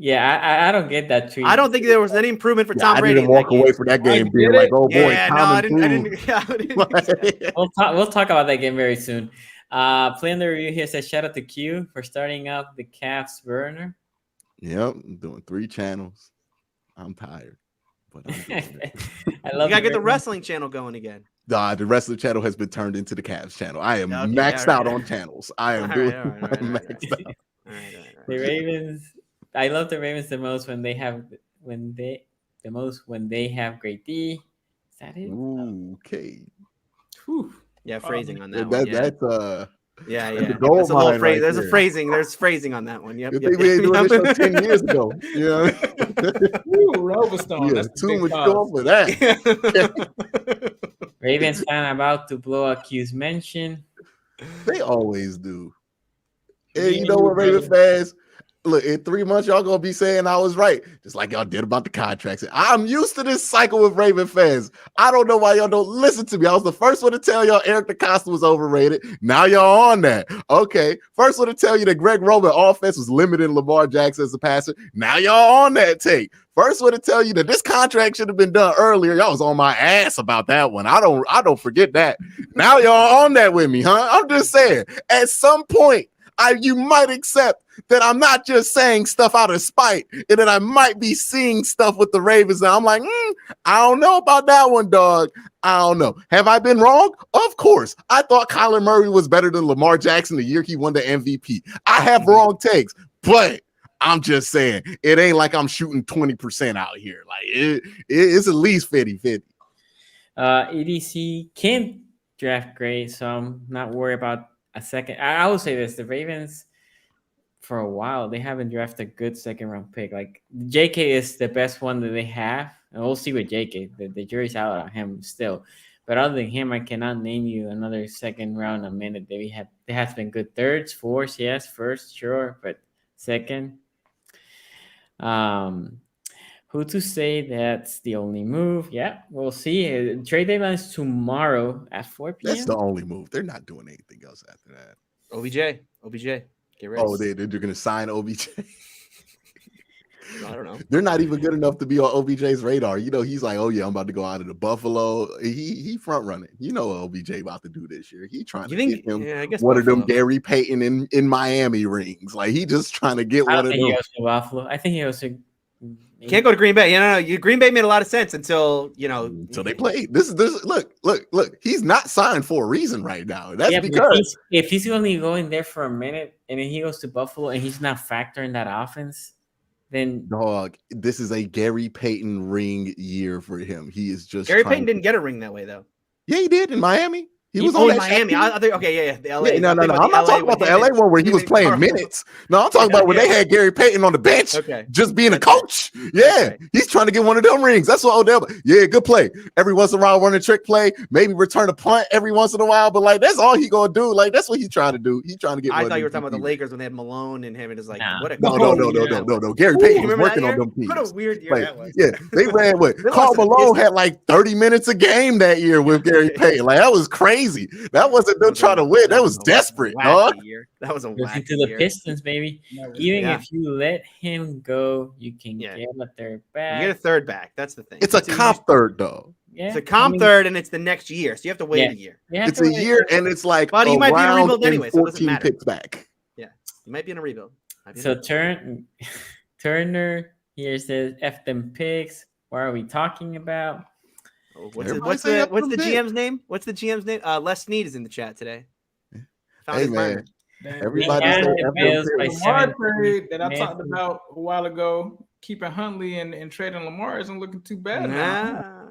Yeah, I don't get that tweet. I don't think there was any improvement for Yeah, Tom I Brady. didn't in that walk game. away from that game I being get like, it. oh boy, Yeah, no, Tom I didn't. improved. Yeah, I didn't. We'll talk about that game very soon. Playing the review here says shout out to Q for starting up the Cavs burner. Yep, I'm doing 3 channels. I'm tired, but I'm doing it. I You love gotta get the Ravens. wrestling channel going again. Nah, the rest of the channel has been turned into the Cavs channel. I am Okay, maxed all out right. on channels. I am All doing right, all right, I'm all right, maxed out. All right. The Ravens. I love the Ravens the most when they have when they have great D. Is that it? Ooh, okay. Whew. Yeah, phrasing on that That, one. Yeah, That's yeah. that's a gold That's a little mine phrase. right There's a there. phrasing. There's phrasing on that one. Yep. Good yep, thing we ain't doing yep. this show 10 years ago. You know what I mean? Woo, Roverstone. Yeah, That's the too big much cause. going for that. Ravens fan about to blow up Q's mention. They always do. Me And you and know you, what, Raven brother. fans? Look, in 3 months, y'all gonna be saying I was right, just like y'all did about the contracts. I'm used to this cycle with Raven fans. I don't know why y'all don't listen to me. I was the first one to tell y'all Eric DaCosta was overrated. Now y'all on that. Okay. First one to tell you that Greg Roman offense was limiting Lamar Jackson as a passer. Now y'all on that take. First one to tell you that this contract should have been done earlier. Y'all was on my ass about that one. I don't forget that. Now y'all on that with me, huh? I'm just saying, at some point, you might accept that I'm not just saying stuff out of spite, and that I might be seeing stuff with the Ravens. And I'm like, I don't know about that one, dog. I don't know. Have I been wrong? Of course. I thought Kyler Murray was better than Lamar Jackson the year he won the MVP. I have wrong takes, but I'm just saying it ain't like I'm shooting 20% out here. Like it's at least 50-50. EDC can't draft great, so I'm not worried about a second. I will say this: the Ravens, for a while, they haven't drafted a good second round pick. Like JK is the best one that they have, and we'll see with JK. The jury's out on him still. But other than him, I cannot name you another second round a minute that we have. There has been good thirds, fourths, yes, first, sure, but second. Who to say that's the only move? Yeah, we'll see. Trade deadline is tomorrow at 4 p.m. That's the only move. They're not doing anything else after that. OBJ, get ready. Oh, they're going to sign OBJ. I don't know. They're not even good enough to be on OBJ's radar. You know, he's like, oh yeah, I'm about to go out of the Buffalo. He front running. You know what OBJ about to do this year. He trying to get him one of them Gary Payton in Miami rings. Like he just trying to get one of them. He goes to Buffalo. I think he goes to. Can't go to Green Bay. No. Green Bay made a lot of sense until they played. This look. He's not signed for a reason right now. That's because if he's only going there for a minute and then he goes to Buffalo and he's not factoring that offense, then dog, this is a Gary Payton ring year for him. He is just Gary Payton didn't get a ring that way though. Yeah, he did in Miami. He was on in Miami. The LA. No. I'm not talking about the LA one where he was playing minutes. No, I'm talking about when they had Gary Payton on the bench, just being a coach. Yeah, he's trying to get one of them rings. That's what Odell. Yeah, good play. Every once in a while, run a trick play, maybe return a punt every once in a while. But like, that's all he gonna do. Like, that's what he's trying to do. He's trying to get. I thought you were talking about the Lakers when they had Malone and him, and it's like, what a no. Gary Payton was working on them teams. What a weird year that was. Yeah, they ran with Karl Malone had like 30 minutes a game that year with Gary Payton. Like that was crazy. That wasn't them trying to win. That was desperate, dog. That was a wacky to the Pistons, baby. Even if you let him go, you can get a third back. You get a third back. That's the thing. It's a comp third, though. Yeah. It's a comp third, and it's the next year, so you have to wait a year. It's a year, and it's like but you might be in a rebuild anyway, so it doesn't 14 matter. picks back. Yeah, you might be in a rebuild. So Turner here says F them picks. What are we talking about? What's the GM's name? What's the GM's name? Les Snead is in the chat today. Hey man, everybody Lamar trade that I talked about a while ago, keeping Huntley and trading Lamar isn't looking too bad. Nah.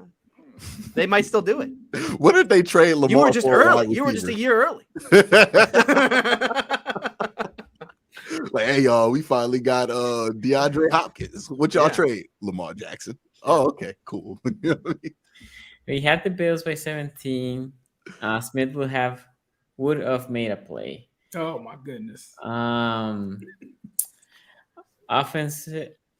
They might still do it. What did they trade Lamar? You were just early. You were just a year early. Like, hey y'all, we finally got DeAndre Hopkins. What y'all trade? Lamar Jackson. Oh, okay, cool. We had the Bills by 17. Smith would have made a play. Oh my goodness. Offense.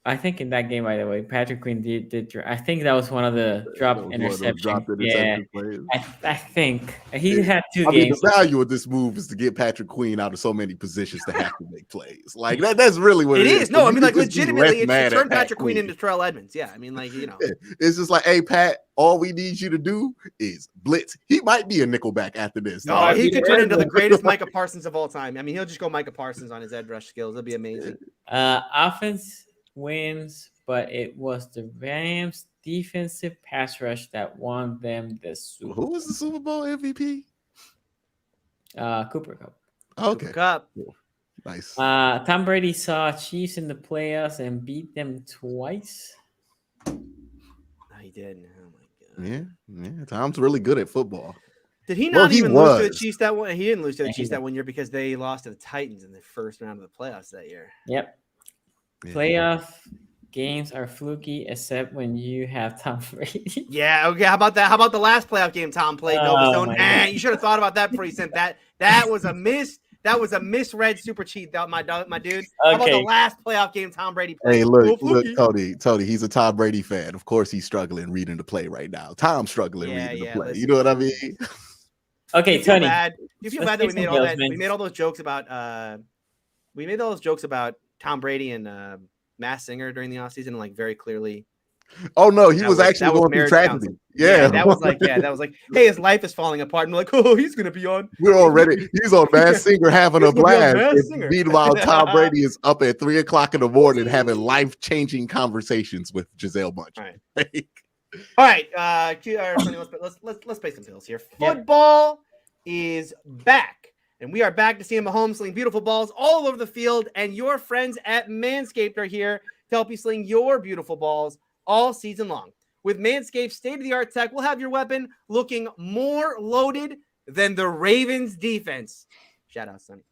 I think in that game, by the way, Patrick Queen did. I think that was one of the drop interceptions. Plays. I think he had two games. The value of this move is to get Patrick Queen out of so many positions to have to make plays. Like that's really what it is. No, I mean, like legitimately, it's turned Patrick Queen into Terrell Edmonds. Yeah, I mean, like it's just like, hey Pat, all we need you to do is blitz. He might be a nickelback after this. No, he could turn into the greatest Micah Parsons of all time. I mean, he'll just go Micah Parsons on his edge rush skills. It'll be amazing. Offense wins, but it was the Rams defensive pass rush that won them the Super Bowl. Who was the Super Bowl MVP? Cooper Kupp. Okay. Cooper Kupp. Cool. Nice. Tom Brady saw Chiefs in the playoffs and beat them twice. No, he did. Oh my God. Yeah. Tom's really good at football. Did he not even lose to the Chiefs that one? He didn't lose to the Chiefs that one year because they lost to the Titans in the first round of the playoffs that year. Yep. Playoff games are fluky except when you have Tom Brady. Yeah, okay. How about that? How about the last playoff game Tom played? You should have thought about that before you sent that. That was a miss. That was a misread super cheat, my dude. Okay. How about the last playoff game Tom Brady played? Hey, look, Tony, he's a Tom Brady fan. Of course, he's struggling reading the play right now. Tom's struggling reading the play. You know what I mean? Okay, Tony. You feel bad that we made all that? We made all those jokes about. We made all those jokes about Tom Brady and Mass Singer during the offseason, like very clearly. Oh no, he was actually going through tragedy. Yeah, that was like, hey, his life is falling apart. And we're like, oh, he's gonna be on. we're already. He's on Masked Singer having a He's gonna be on blast. Masked And Singer. meanwhile, Tom Brady is up at 3:00 in the morning having life-changing conversations with Giselle Bunch. All right. Let's pay some bills here. Football is back, and we are back to seeing Mahomes sling beautiful balls all over the field. And your friends at Manscaped are here to help you sling your beautiful balls all season long. With Manscaped state-of-the-art tech, we'll have your weapon looking more loaded than the Ravens defense. Shout out, Sonny.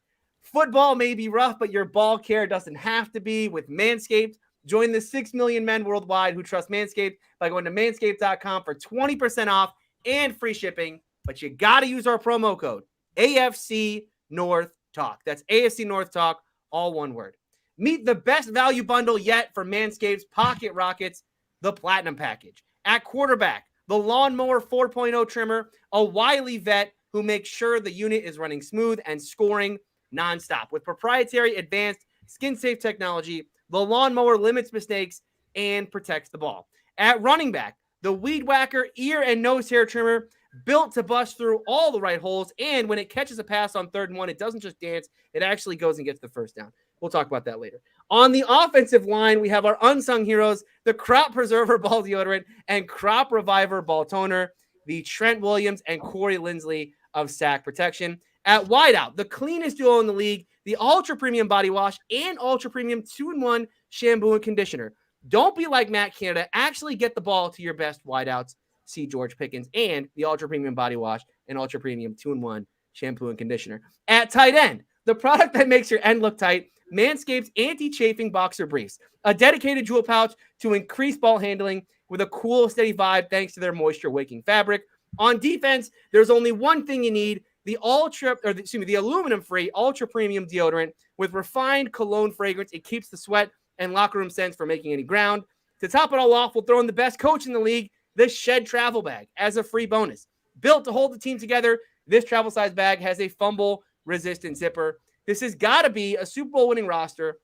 Football may be rough, but your ball care doesn't have to be. With Manscaped, join the 6 million men worldwide who trust Manscaped by going to manscaped.com for 20% off and free shipping. But you got to use our promo code AFC North Talk. That's AFC North Talk, all one word. Meet the best value bundle yet for Manscaped's Pocket Rockets, the Platinum Package. At quarterback, the Lawnmower 4.0 trimmer, a wily vet who makes sure the unit is running smooth and scoring nonstop. With proprietary advanced skin-safe technology, the Lawnmower limits mistakes and protects the ball. At running back, the Weed Whacker ear and nose hair trimmer, built to bust through all the right holes, and when it catches a pass on 3rd and 1, it doesn't just dance, it actually goes and gets the first down. We'll talk about that later. On the offensive line, we have our unsung heroes, the Crop Preserver Ball Deodorant and Crop Reviver Ball Toner, the Trent Williams and Corey Lindsley of Sack Protection. At wideout, the cleanest duo in the league, the Ultra Premium Body Wash and Ultra Premium 2-in-1 Shampoo and Conditioner. Don't be like Matt Canada. Actually get the ball to your best wideouts. See George Pickens and the Ultra Premium Body Wash and Ultra Premium 2-in-1 Shampoo and Conditioner. At tight end, the product that makes your end look tight, Manscaped's anti-chafing boxer briefs, a dedicated jewel pouch to increase ball handling with a cool, steady vibe thanks to their moisture-wicking fabric. On defense, there's only one thing you need, the aluminum-free Ultra Premium deodorant with refined cologne fragrance. It keeps the sweat and locker room scents from making any ground. To top it all off, we'll throw in the best coach in the league, the Shed Travel Bag, as a free bonus. Built to hold the team together, this travel-size bag has a fumble-resistant zipper. This has got to be a Super Bowl winning roster,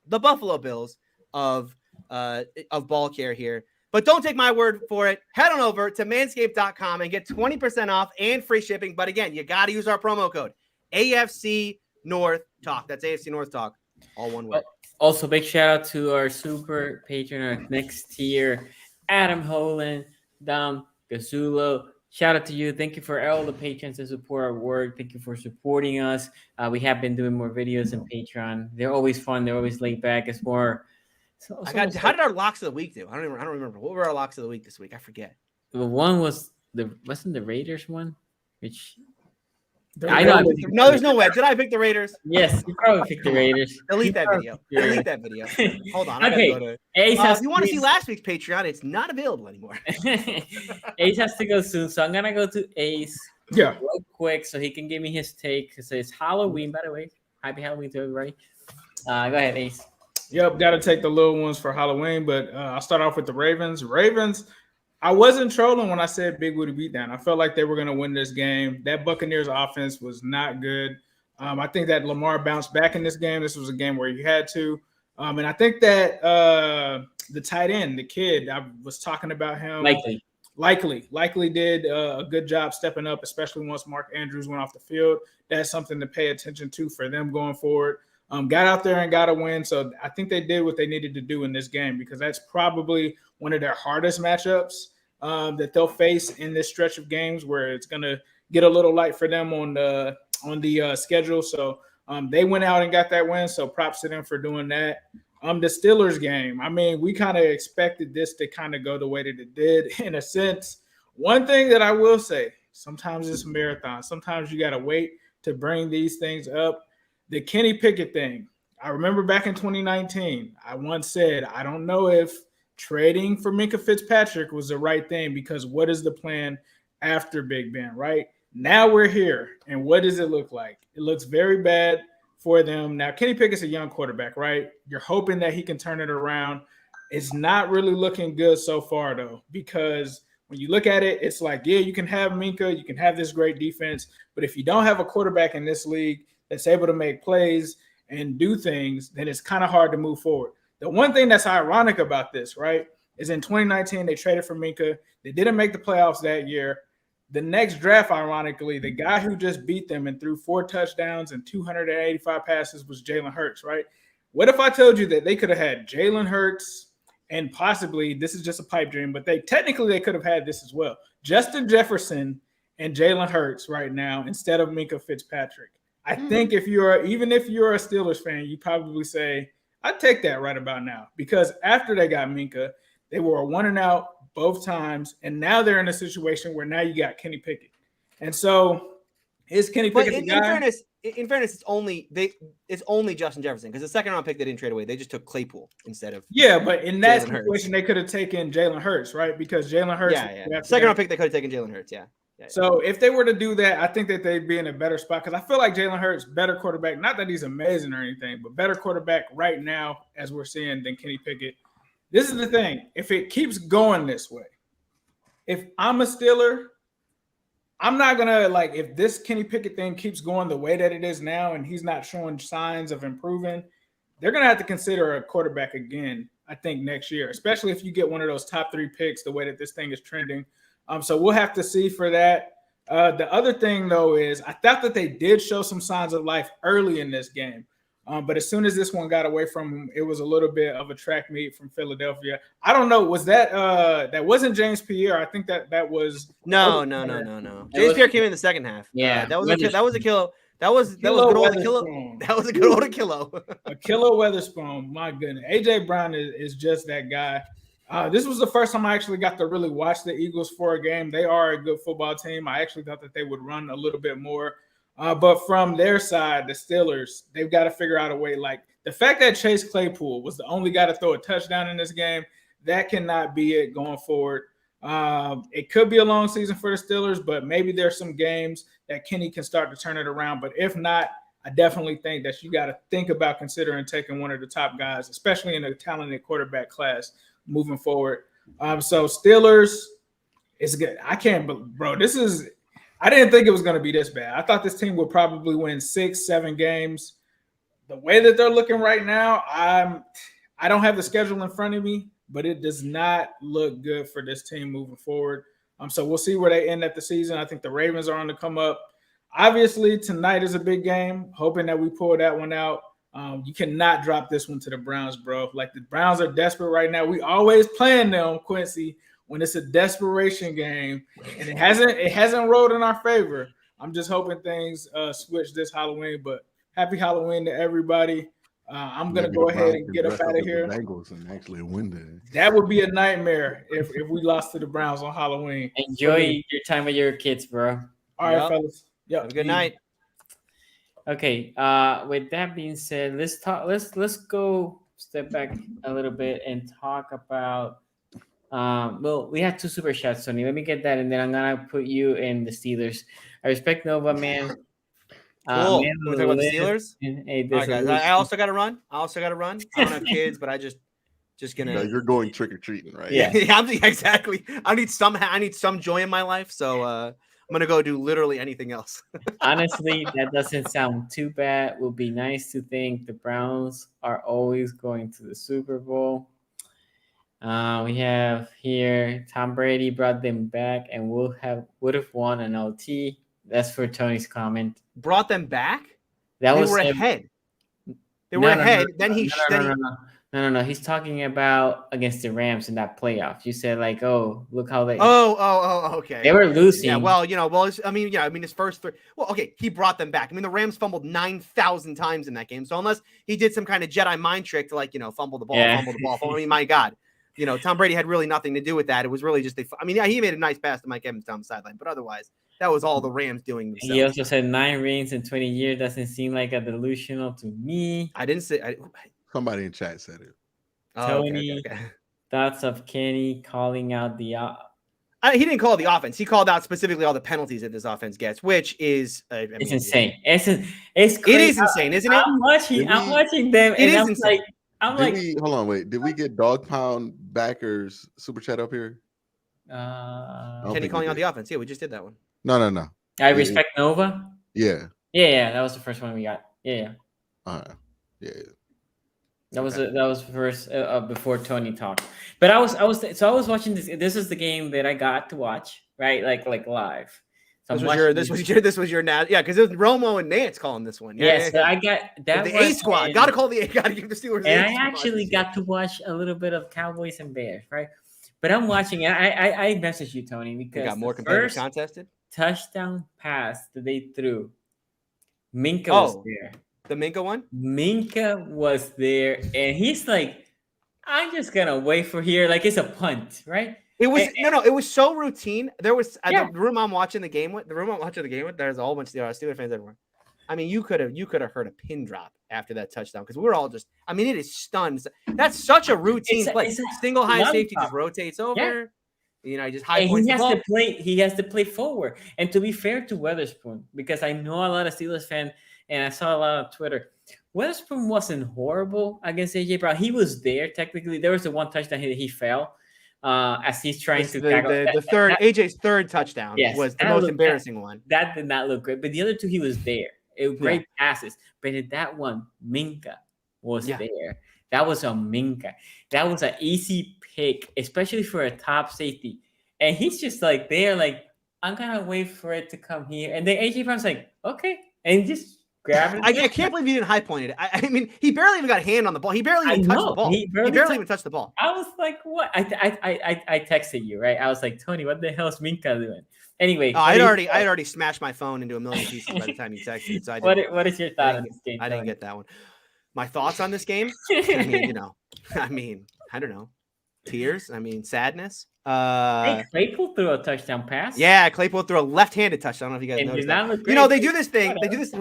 the Buffalo Bills of ball care here. But don't take my word for it. Head on over to manscaped.com and get 20% off and free shipping. But again, you got to use our promo code AFC North Talk. That's AFC North Talk, all one word. Also, big shout out to our super patron, our next tier, Adam Holan, Dom Gazulo. Shout out to you. Thank you for all the patrons that support our work. Thank you for supporting us. We have been doing more videos on Patreon. They're always fun. They're always laid back. It's more. How did our locks of the week do? I don't remember. What were our locks of the week this week? I forget. The one wasn't the Raiders one, which I know. No, there's no way. Did I pick the Raiders? Yes, you probably picked the Raiders. Delete that video. Delete that video. Hold on. Okay. If you want to see last week's Patreon, it's not available anymore. Ace has to go soon, so I'm gonna go to Ace. Yeah. Real quick, so he can give me his take. Because it's Halloween, by the way. Happy Halloween to everybody. Go ahead, Ace. Yep, got to take the little ones for Halloween, but I'll start off with the Ravens. I wasn't trolling when I said Big Woody beatdown. I felt like they were going to win this game. That Buccaneers offense was not good. I think that Lamar bounced back in this game. This was a game where he had to. And I think that the tight end, the kid, I was talking about him. Likely did a good job stepping up, especially once Mark Andrews went off the field. That's something to pay attention to for them going forward. Got out there and got a win. So I think they did what they needed to do in this game because that's probably one of their hardest matchups that they'll face in this stretch of games where it's going to get a little light for them on the schedule. So they went out and got that win. So props to them for doing that. The Steelers game, I mean, we kind of expected this to kind of go the way that it did in a sense. One thing that I will say, sometimes it's a marathon. Sometimes you got to wait to bring these things up. The Kenny Pickett thing, I remember back in 2019, I once said, I don't know if trading for Minkah Fitzpatrick was the right thing because what is the plan after Big Ben, right? Now we're here, and what does it look like? It looks very bad for them. Now, Kenny Pickett's a young quarterback, right? You're hoping that he can turn it around. It's not really looking good so far, though, because when you look at it, it's like, yeah, you can have Minkah, you can have this great defense, but if you don't have a quarterback in this league that's able to make plays and do things, then it's kind of hard to move forward. The one thing that's ironic about this, right? is in 2019, they traded for Minka. They didn't make the playoffs that year. The next draft, ironically, the guy who just beat them and threw 4 touchdowns and 285 passes was Jalen Hurts, right? What if I told you that they could have had Jalen Hurts and possibly, this is just a pipe dream, but they could have had this as well. Justin Jefferson and Jalen Hurts right now instead of Minka Fitzpatrick. I think even if you're a Steelers fan, you probably say, I'd take that right about now, because after they got Minka, they were a 1-and-out both times, and now they're in a situation where now you got Kenny Pickett. And so is Kenny Pickett the guy? In fairness, it's only Justin Jefferson, because the second round pick they didn't trade away. They just took Claypool instead of But in that Jalen situation, Hurts. they could have taken Jalen Hurts, right? Because Jalen Hurts. Second round pick, they could have taken Jalen Hurts. Yeah. So if they were to do that, I think that they'd be in a better spot, because I feel like Jalen Hurts, better quarterback. Not that he's amazing or anything, but better quarterback right now, as we're seeing, than Kenny Pickett. This is the thing. If it keeps going this way, if I'm a Steeler, I'm not going to, if this Kenny Pickett thing keeps going the way that it is now and he's not showing signs of improving, they're going to have to consider a quarterback again, I think, next year, especially if you get one of those top 3 picks the way that this thing is trending. So we'll have to see for that. The other thing, though, is I thought that they did show some signs of life early in this game. But as soon as this one got away from him, it was a little bit of a track meet from Philadelphia. I don't know. Was that that wasn't James Pierre? I think that was No. James Pierre came in the second half. Yeah, that was a kilo. That was good old Akilo. That was a good old Akilo. Akilo Weatherspoon. My goodness, AJ Brown is just that guy. This was the first time I actually got to really watch the Eagles for a game. They are a good football team. I actually thought that they would run a little bit more. But from their side, the Steelers, they've got to figure out a way. Like the fact that Chase Claypool was the only guy to throw a touchdown in this game, that cannot be it going forward. It could be a long season for the Steelers, but maybe there's some games that Kenny can start to turn it around. But if not, I definitely think that you got to think about considering taking one of the top guys, especially in a talented quarterback class moving forward. So Steelers, it's good. I didn't think it was going to be this bad. I thought this team would probably win 6-7 games. The way that they're looking right now, I don't have the schedule in front of me, but it does not look good for this team moving forward. So we'll see where they end at the season. I think the Ravens are on the come up. Obviously, tonight is a big game, hoping that we pull that one out. You cannot drop this one to the Browns, bro. Like, the Browns are desperate right now. We always playing them, Quincy, when it's a desperation game, and it hasn't rolled in our favor. I'm just hoping things switch this Halloween. But happy Halloween to everybody. I'm gonna go ahead and get up out of here. Bengals and actually win that. That would be a nightmare if we lost to the Browns on Halloween. Enjoy your time with your kids, bro. All right, fellas. Have a good night. Okay. With that being said, let's go step back a little bit and talk about. Well, we have 2 super chats, Tony. Let me get that, and then I'm gonna put you in the Steelers. I respect Nova, man. Cool. We're talking about the Steelers. Hey, All right, guys. I also got to run. I don't have kids, but I just gonna. No, you're going trick or treating, right? Yeah. Exactly. I need some joy in my life, so I'm gonna go do literally anything else. Honestly, that doesn't sound too bad. It would be nice to think the Browns are always going to the Super Bowl. We have here Tom Brady brought them back and would have won an OT. That's for Tony's comment. Brought them back? They were ahead. They were ahead. No. He's talking about against the Rams in that playoff. You said like, oh, look how they. Okay. They were losing. Yeah. Well, his first 3. Well, okay, he brought them back. I mean, the Rams fumbled 9,000 times in that game. So unless he did some kind of Jedi mind trick to fumble the ball. I mean, my God. Tom Brady had really nothing to do with that. It was really just he made a nice pass to Mike Evans down the sideline, but otherwise, that was all the Rams doing themselves. He also said 9 rings in 20 years doesn't seem like a delusional to me. I didn't say. Somebody in chat said it. Tony, thoughts of Kenny calling out the. He didn't call the offense. He called out specifically all the penalties that this offense gets, which is it's insane. It's crazy. It is insane, isn't it? I'm watching them. It is insane. Hold on, wait. Did we get Dog Pound backers super chat up here? Kenny calling out the offense. Yeah, we just did that one. No. I respect Nova. Yeah. Yeah. That was the first one we got. Yeah. Yeah. That was first before Tony talked. But I was watching this. This is the game that I got to watch, right? Like live. So This was your yeah, because it was Romo and Nance calling this one. Yeah, so I got that. The A squad. Gotta give the Steelers. And I actually got to watch a little bit of Cowboys and Bears, right? But I'm watching it. I messaged you, Tony, because got more competitive contested touchdown pass that they threw. Minka was there. The Minka one? Minka was there, and he's like, I'm just gonna wait for here, like it's a punt, right? It was it was so routine. There was the room I'm watching the game with. There's a whole bunch of Steelers fans everywhere. I mean, you could have heard a pin drop after that touchdown because we were all just. I mean, it is stunned. That's such a routine play. Single high safety just rotates over. Yeah. Just high points. He has to play forward. And to be fair to Weatherspoon, because I know a lot of Steelers fans, and I saw a lot on Twitter. Weatherspoon wasn't horrible against AJ Brown. He was there technically. There was the one touchdown he fell as he's trying to tackle. AJ's third touchdown was the most embarrassing one. That did not look great, but the other two he was there. It was great passes, but in that one, Minka was there. That was a Minka. That was an easy pick, especially for a top safety. And he's just like there, like I'm gonna wait for it to come here. And then AJ Brown's like, okay, and just. I can't believe he didn't high point it. I mean, he barely even got a hand on the ball. He barely even touched the ball. He barely even touched the ball. I was like, what? I texted you, right? I was like, Tony, what the hell is Minka doing? Anyway, I had already smashed my phone into a million pieces by the time you texted. So what is your thought on this game? I didn't get that one. My thoughts on this game? I don't know. Tears. Sadness. Claypool threw a touchdown pass. Yeah, Claypool threw a left-handed touchdown. I don't know if you guys noticed that. They do this thing.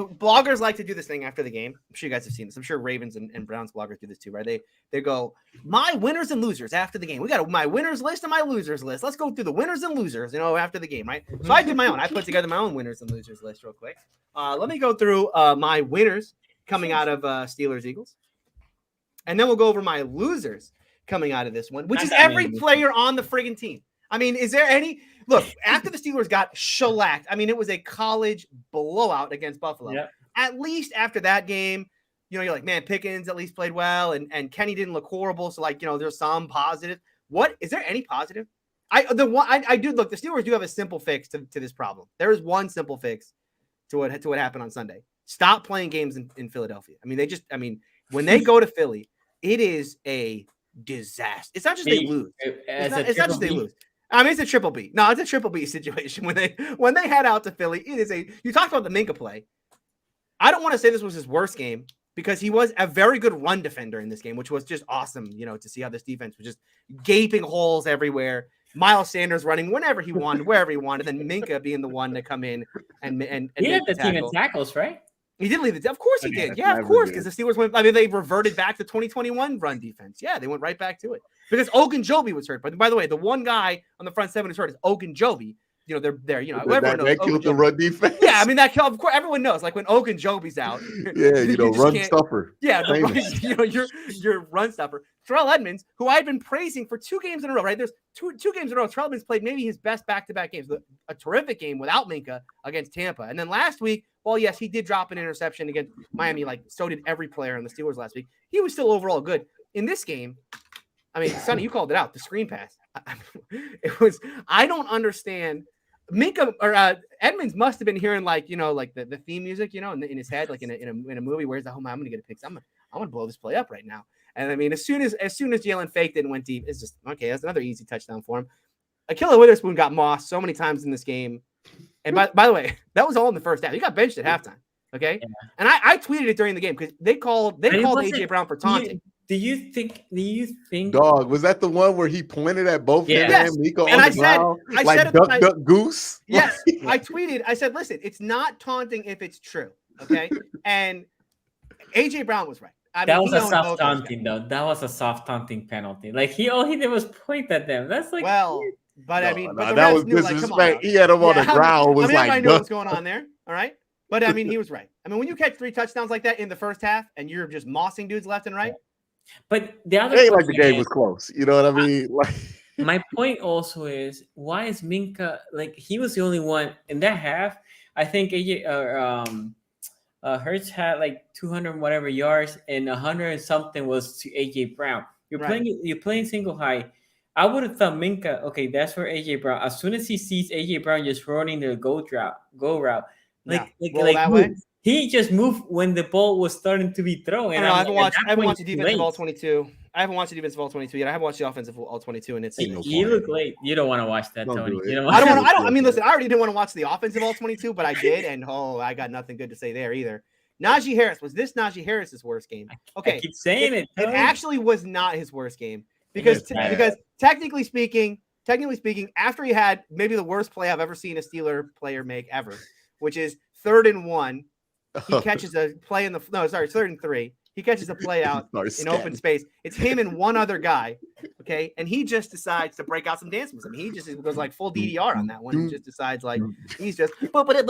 Bloggers like to do this thing after the game. I'm sure you guys have seen this. I'm sure Ravens and Browns bloggers do this too, right? They go, my winners and losers after the game. We got my winners list and my losers list. Let's go through the winners and losers, after the game, right? So I did my own. I put together my own winners and losers list real quick. Let me go through my winners coming out of Steelers-Eagles. And then we'll go over my losers coming out of this one, which is every player on the friggin' team. I mean, is there any look after the Steelers got shellacked? I mean, it was a college blowout against Buffalo. Yep. At least after that game, you're like, man, Pickens at least played well, and Kenny didn't look horrible. So there's some positive. What is there any positive? I do look. The Steelers do have a simple fix to this problem. There is one simple fix to what happened on Sunday. Stop playing games in Philadelphia. When they go to Philly, it is a disaster. It's not just they lose. It's not just they lose. It's a triple B. No, it's a triple B situation when they head out to Philly. It is you talked about the Minka play. I don't want to say this was his worst game because he was a very good run defender in this game, which was just awesome, to see how this defense was just gaping holes everywhere. Miles Sanders running whenever he wanted, wherever he wanted, and then Minka being the one to come in and he led the team in tackles, right? He did lead the. Of course he did. Yeah, of course, because the Steelers went. They reverted back to 2021 run defense. Yeah, they went right back to it because Ogunjobi was hurt. But by the way, the one guy on the front seven who's hurt is Ogunjobi. They're there. Everyone knows that killed the run defense. Yeah, that killed. Of course, everyone knows. Like when Ogunjobi's out. Run stuffer. Yeah, your run stuffer. Terrell Edmonds, who I've been praising for 2 games in a row. Right, there's two games in a row. Terrell Edmonds played maybe his best back-to-back games. A terrific game without Minka against Tampa, and then last week. Well, yes, he did drop an interception against Miami, like so did every player on the Steelers last week. He was still overall good. In this game, Sonny, you called it out, the screen pass. I don't understand. Minka or Edmonds must have been hearing the theme music, in his head, like in a movie. Where's the home? I'm gonna get a pick. I'm gonna blow this play up right now. And as soon as Jalen faked it and went deep, it's just okay. That's another easy touchdown for him. Akilla Witherspoon got mossed so many times in this game. And by the way, that was all in the first half. He got benched at halftime. Okay. Yeah. And I tweeted it during the game because they called AJ Brown for taunting. Do you think Dog, was that the one where he pointed at both him and Miko on the ground? I said duck goose? Yes. I tweeted, I said, listen, it's not taunting if it's true. Okay. And AJ Brown was right. That was a soft taunting though. That was a soft taunting penalty. Like all he did was point at them. That's like but that was disrespect. He had him on the ground. I knew what was going on there. All right. But he was right. When you catch 3 touchdowns like that in the first half and you're just mossing dudes left and right. But the other the game was close. You know what I mean? My point also is why is Minka he was the only one in that half? I think AJ Hurts had like 200 whatever yards, and 100 and something was to AJ Brown. You're playing single high. I would have thought Minka. Okay, that's where AJ Brown. As soon as he sees AJ Brown just running the go route, roll that way. He just moved when the ball was starting to be thrown. I And don't know, I haven't watched the defensive all 22. I haven't watched the defensive all 22 yet. I haven't watched the offensive all 22, and it's You look late. You don't want to watch that, Tony. You don't I don't wanna- want. I mean, listen. I already didn't want to watch the offensive all 22, but I did, and I got nothing good to say there either. Najee Harris, was this Najee Harris's worst game? Okay, I keep saying it. It actually was not his worst game because technically speaking, after he had maybe the worst play I've ever seen a Steeler player make ever, which is 3rd and 1. He catches a play it's 3rd and 3. He catches a play out in open space. It's him and one other guy, okay? And he just decides to break out some dance moves. I mean, he just goes like full DDR on that one. He just decides like he's just and we're gonna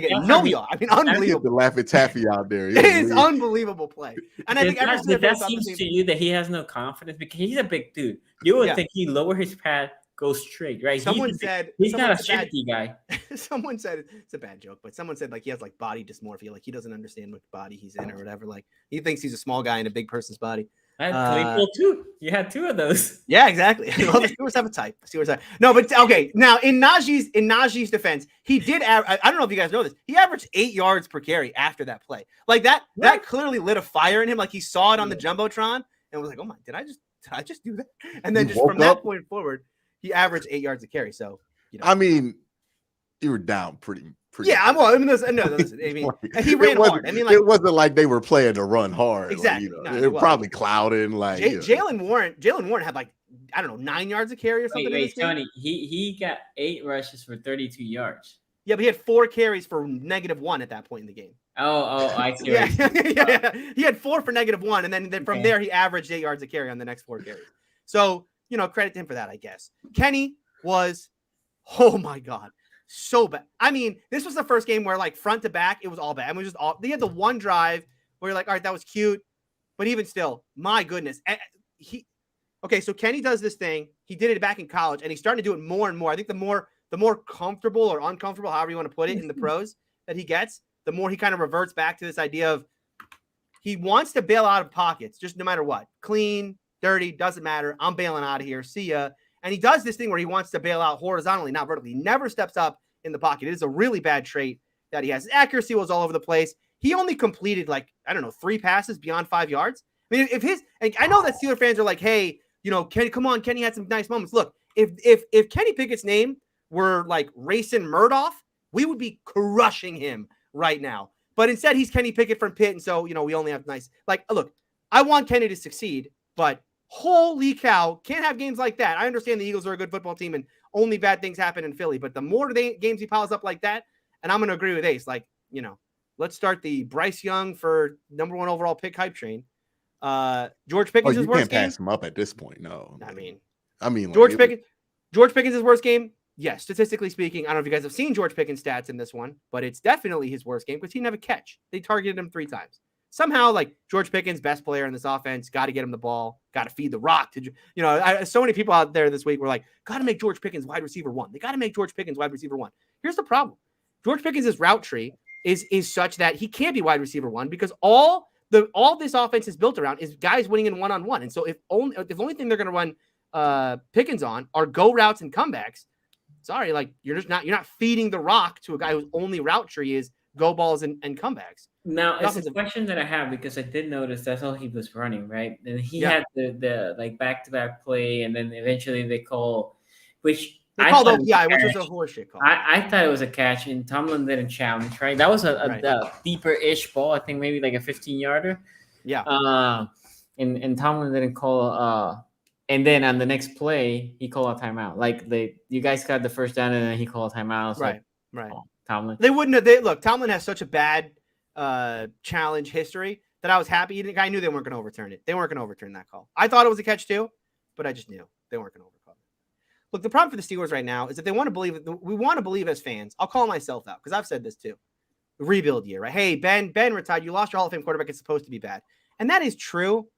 get no yard. I mean, unbelievable. The Laffy Taffy out there. It is unbelievable play. And I think that seems to you that he has no confidence because he's a big dude. You would think he lower his pad, go straight, right? Someone said he's not a shifty guy. Someone said it's a bad joke, but someone said like he has like body dysmorphia, like he doesn't understand what body he's in or whatever. Like he thinks he's a small guy in a big person's body. Claypool too. You had 2 of those. Yeah, exactly. Well, the Steelers have a type. No, but okay. Now in Najee's defense, he did. I don't know if you guys know this. He averaged 8 yards per carry after that play. Like that clearly lit a fire in him. Like he saw it on the jumbotron and was like, "Oh my, did I just do that?" And then just from that point forward, he averaged 8 yards a carry. So, I mean, you were down pretty. Yeah, listen, I mean, he ran hard. I mean, like, it wasn't like they were playing to run hard. Exactly. They were probably clouding. Like Jalen Warren had like, I don't know, 9 yards a carry or something. Wait, Tony, he got 8 rushes for 32 yards. Yeah, but he had 4 carries for -1 at that point in the game. Oh, I see. Yeah. He had 4 for -1, and then from there he averaged 8 yards a carry on the next 4 carries. So, credit to him for that, I guess. Kenny was, oh my God, so bad. I mean, this was the first game where like front to back, it was all bad. I mean, they had the one drive where you're like, all right, that was cute. But even still, my goodness. So Kenny does this thing. He did it back in college, and he's starting to do it more and more. I think the more comfortable or uncomfortable, however you want to put it, in the pros that he gets, the more he kind of reverts back to this idea of he wants to bail out of pockets, just no matter what. Clean, dirty, doesn't matter. I'm bailing out of here. See ya. And he does this thing where he wants to bail out horizontally, not vertically. He never steps up in the pocket. It is a really bad trait that he has. His accuracy was all over the place. He only completed 3 passes beyond 5 yards. I mean, I know that Steeler fans are like, hey, Kenny had some nice moments. Look, if Kenny Pickett's name were like Racing Murdoch, we would be crushing him right now. But instead, he's Kenny Pickett from Pitt. And so, we only have nice, look, I want Kenny to succeed, but holy cow, can't have games like that. I understand the Eagles are a good football team and only bad things happen in Philly, but the more games he piles up like that, and I'm going to agree with Ace, let's start the Bryce Young for #1 overall pick hype train. George Pickens' you worst can't game. pass him up at this point. No, I mean, George Pickens' worst game. Yes, statistically speaking, I don't know if you guys have seen George Pickens' stats in this one, but it's definitely his worst game because he didn't have a catch. They targeted him 3 times. Somehow, George Pickens, best player in this offense, got to get him the ball, got to feed the rock. So many people out there this week were like, got to make George Pickens wide receiver 1. They got to make George Pickens wide receiver 1. Here's the problem. George Pickens' route tree is such that he can't be wide receiver 1 because all this offense is built around is guys winning in one-on-one. And so if the only thing they're going to run Pickens on are go routes and comebacks, sorry, you're not feeding the rock to a guy whose only route tree is go balls and comebacks. Now, it's a question that I have because I did notice that's all he was running, right? And he had the back-to-back play, and then eventually they call, which they called OPI, which was a horseshit call. I thought it was a catch, and Tomlin didn't challenge, right? That was a deeper-ish ball, I think maybe like a 15-yarder. Yeah. And Tomlin didn't call. And then on the next play, he called a timeout. You guys got the first down, and then he called a timeout. Right. Oh, Tomlin. They wouldn't have. Look, Tomlin has such a bad challenge history that I was happy. I knew they weren't going to overturn it. They weren't going to overturn that call. I thought it was a catch too, but I just knew they weren't going to overcome it. Look, the problem for the Steelers right now is that they want to believe. We want to believe as fans. I'll call myself out because I've said this too. Rebuild year, right? Hey, Ben retired. You lost your Hall of Fame quarterback. It's supposed to be bad, and that is true.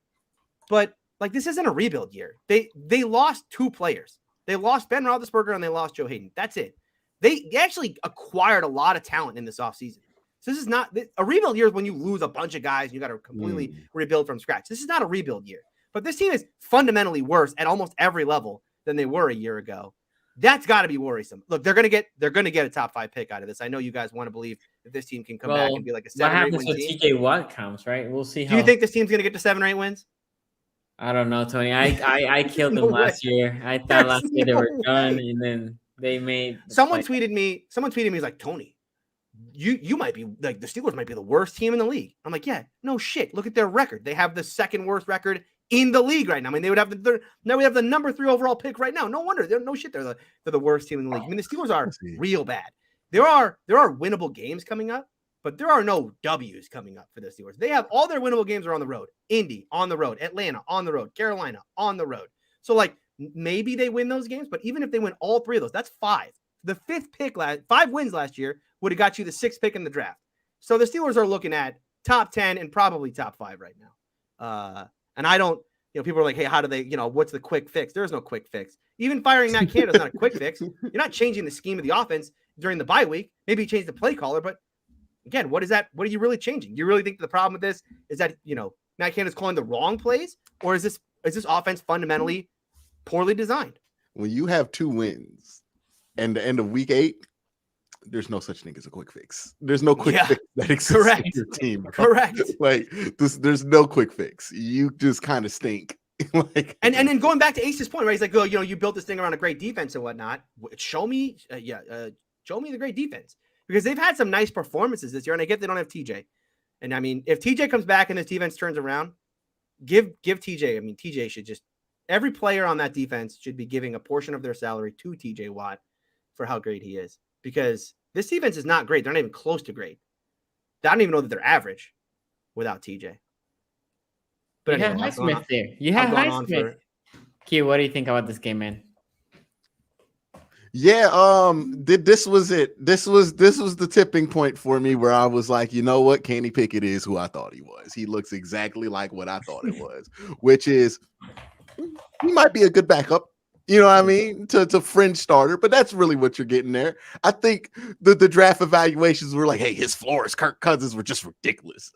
But this isn't a rebuild year. They lost 2 players. They lost Ben Roethlisberger and they lost Joe Hayden. That's it. they actually acquired a lot of talent in this offseason. So this is not a rebuild year is when you lose a bunch of guys and you got to completely rebuild from scratch. This is not a rebuild year, but this team is fundamentally worse at almost every level than they were a year ago. That's got to be worrisome. Look, they're going to get a top 5 pick out of this. I know you guys want to believe that this team can come back and be like a 7 or 8 win team. TJ Watt comes, right? We'll see. Do you think this team's going to get to 7 or 8 wins? I don't know, Tony. I killed them last year. I thought last year they were done, and then they made. Someone tweeted me. He's like, Tony, you might be like the Steelers might be the worst team in the league. I'm like, yeah, no shit. Look at their record. They have the second worst record in the league right now. I mean, they would have now we have the number 3 overall pick right now. No wonder they're the worst team in the league. I mean, the Steelers are real bad. There are winnable games coming up, but there are no W's coming up for the Steelers. They have all their winnable games are on the road. Indy on the road, Atlanta on the road, Carolina on the road. So like maybe they win those games, but even if they win all 3 of those, that's 5. The 5th pick 5 wins last year would have got you the 6th pick in the draft. So the Steelers are looking at top 10 and probably top 5 right now. And I don't, people are like, hey, how do they, what's the quick fix? There is no quick fix. Even firing Matt Canada is not a quick fix. You're not changing the scheme of the offense during the bye week. Maybe you change the play caller, but again, what is that? What are you really changing? Do you really think the problem with this is that, Matt Canada's calling the wrong plays, or is this offense fundamentally poorly designed? When you have 2 wins and the end of week 8, there's no such thing as a quick fix. There's no quick fix that exists in your team. Correct. Like there's no quick fix. You just kind of stink. And then going back to Ace's point, right? He's like, oh, you built this thing around a great defense and whatnot. Show me the great defense, because they've had some nice performances this year. And I get they don't have TJ. And I mean, if TJ comes back and this defense turns around, give TJ. I mean, TJ should every player on that defense should be giving a portion of their salary to TJ Watt for how great he is. Because this defense is not great. They're not even close to great. I don't even know that they're average without TJ. But you have Highsmith there. You have Highsmith. Q, what do you think about this game, man? Yeah, this was it. This was the tipping point for me where I was like, you know what? Kenny Pickett is who I thought he was. He looks exactly like what I thought it was, which is he might be a good backup. You know what I mean? To fringe starter, but that's really what you're getting there. I think the draft evaluations were like, hey, his floors, Kirk Cousins, were just ridiculous.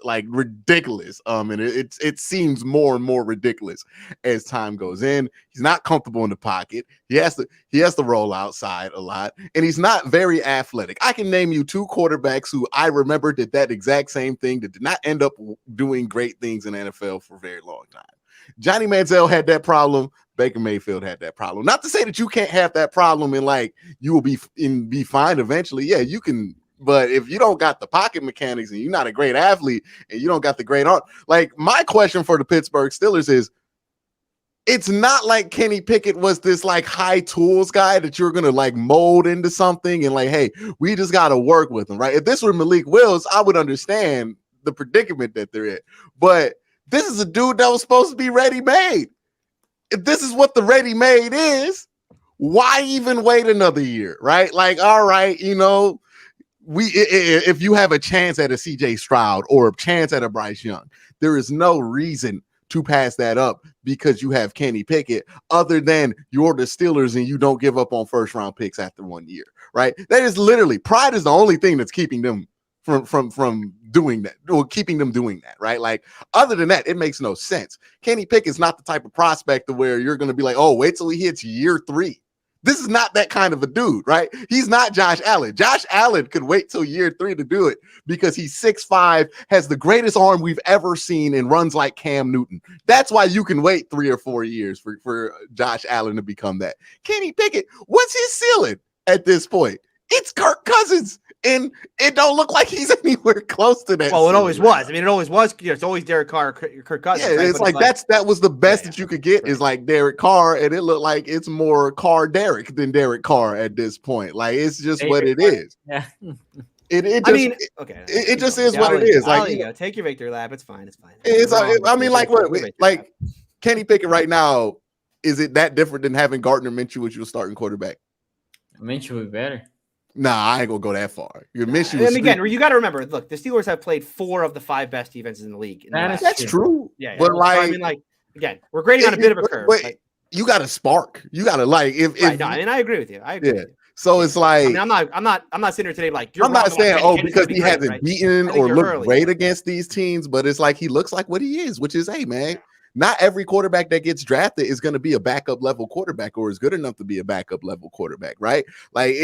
And it seems more and more ridiculous as time goes in. He's not comfortable in the pocket. He has to roll outside a lot, and he's not very athletic. I can name you 2 quarterbacks who I remember did that exact same thing that did not end up doing great things in the NFL for a very long time. Johnny Manziel had that problem. Baker Mayfield had that problem. Not to say that you can't have that problem and like you will be fine eventually. Yeah, you can. But if you don't got the pocket mechanics and you're not a great athlete and you don't got the great arm, like my question for the Pittsburgh Steelers is, it's not like Kenny Pickett was this like high tools guy that you're gonna like mold into something and like, hey, we just gotta work with him, right? If this were Malik Willis, I would understand the predicament that they're in. But this is a dude that was supposed to be ready-made. If this is what the ready-made is, why even wait another year, right? Like, all right, if you have a chance at a CJ Stroud or a chance at a Bryce Young, there is no reason to pass that up because you have Kenny Pickett, other than you're the Steelers and you don't give up on first-round picks after 1 year, right? That is literally, pride is the only thing that's keeping them from doing that, or keeping them doing that, right? Like, other than that, it makes no sense. Kenny Pickett's not the type of prospect where you're going to be like, oh, wait till he hits year 3. This is not that kind of a dude, right? He's not Josh Allen. Josh Allen could wait till year 3 to do it because he's 6'5", has the greatest arm we've ever seen, and runs like Cam Newton. That's why you can wait 3 or 4 years for Josh Allen to become that. Kenny Pickett, what's his ceiling at this point? It's Kirk Cousins. And it don't look like he's anywhere close to that. Well, it always was. I mean, it always was. It's always Derek Carr, Kirk Cousins. Yeah, right? It's like that was the best that you could get is like Derek Carr, and it looked like it's more Carr Derek than Derek Carr at this point. Like, it's just what it is. Yeah. It just is what it is. Like, take your victory lap. It's fine. It's fine. Like Kenny Pickett right now, is it that different than having Gardner Minshew as your starting quarterback? Minshew would be better. Nah, I ain't gonna go that far. And again, you got to remember, look, the Steelers have played 4 of the 5 best defenses in the league. That's true. Yeah, but again, we're grading on a bit of a curve. But you got to spark. You got to if right. No, I mean, I agree with you. So it's like, I mean, I'm not sitting here today like I'm not saying because he hasn't right? beaten I think or you're looked early. great against these teams, but it's like he looks like what he is, which is, hey man, not every quarterback that gets drafted is going to be a backup level quarterback or is good enough to be a backup level quarterback, right? Like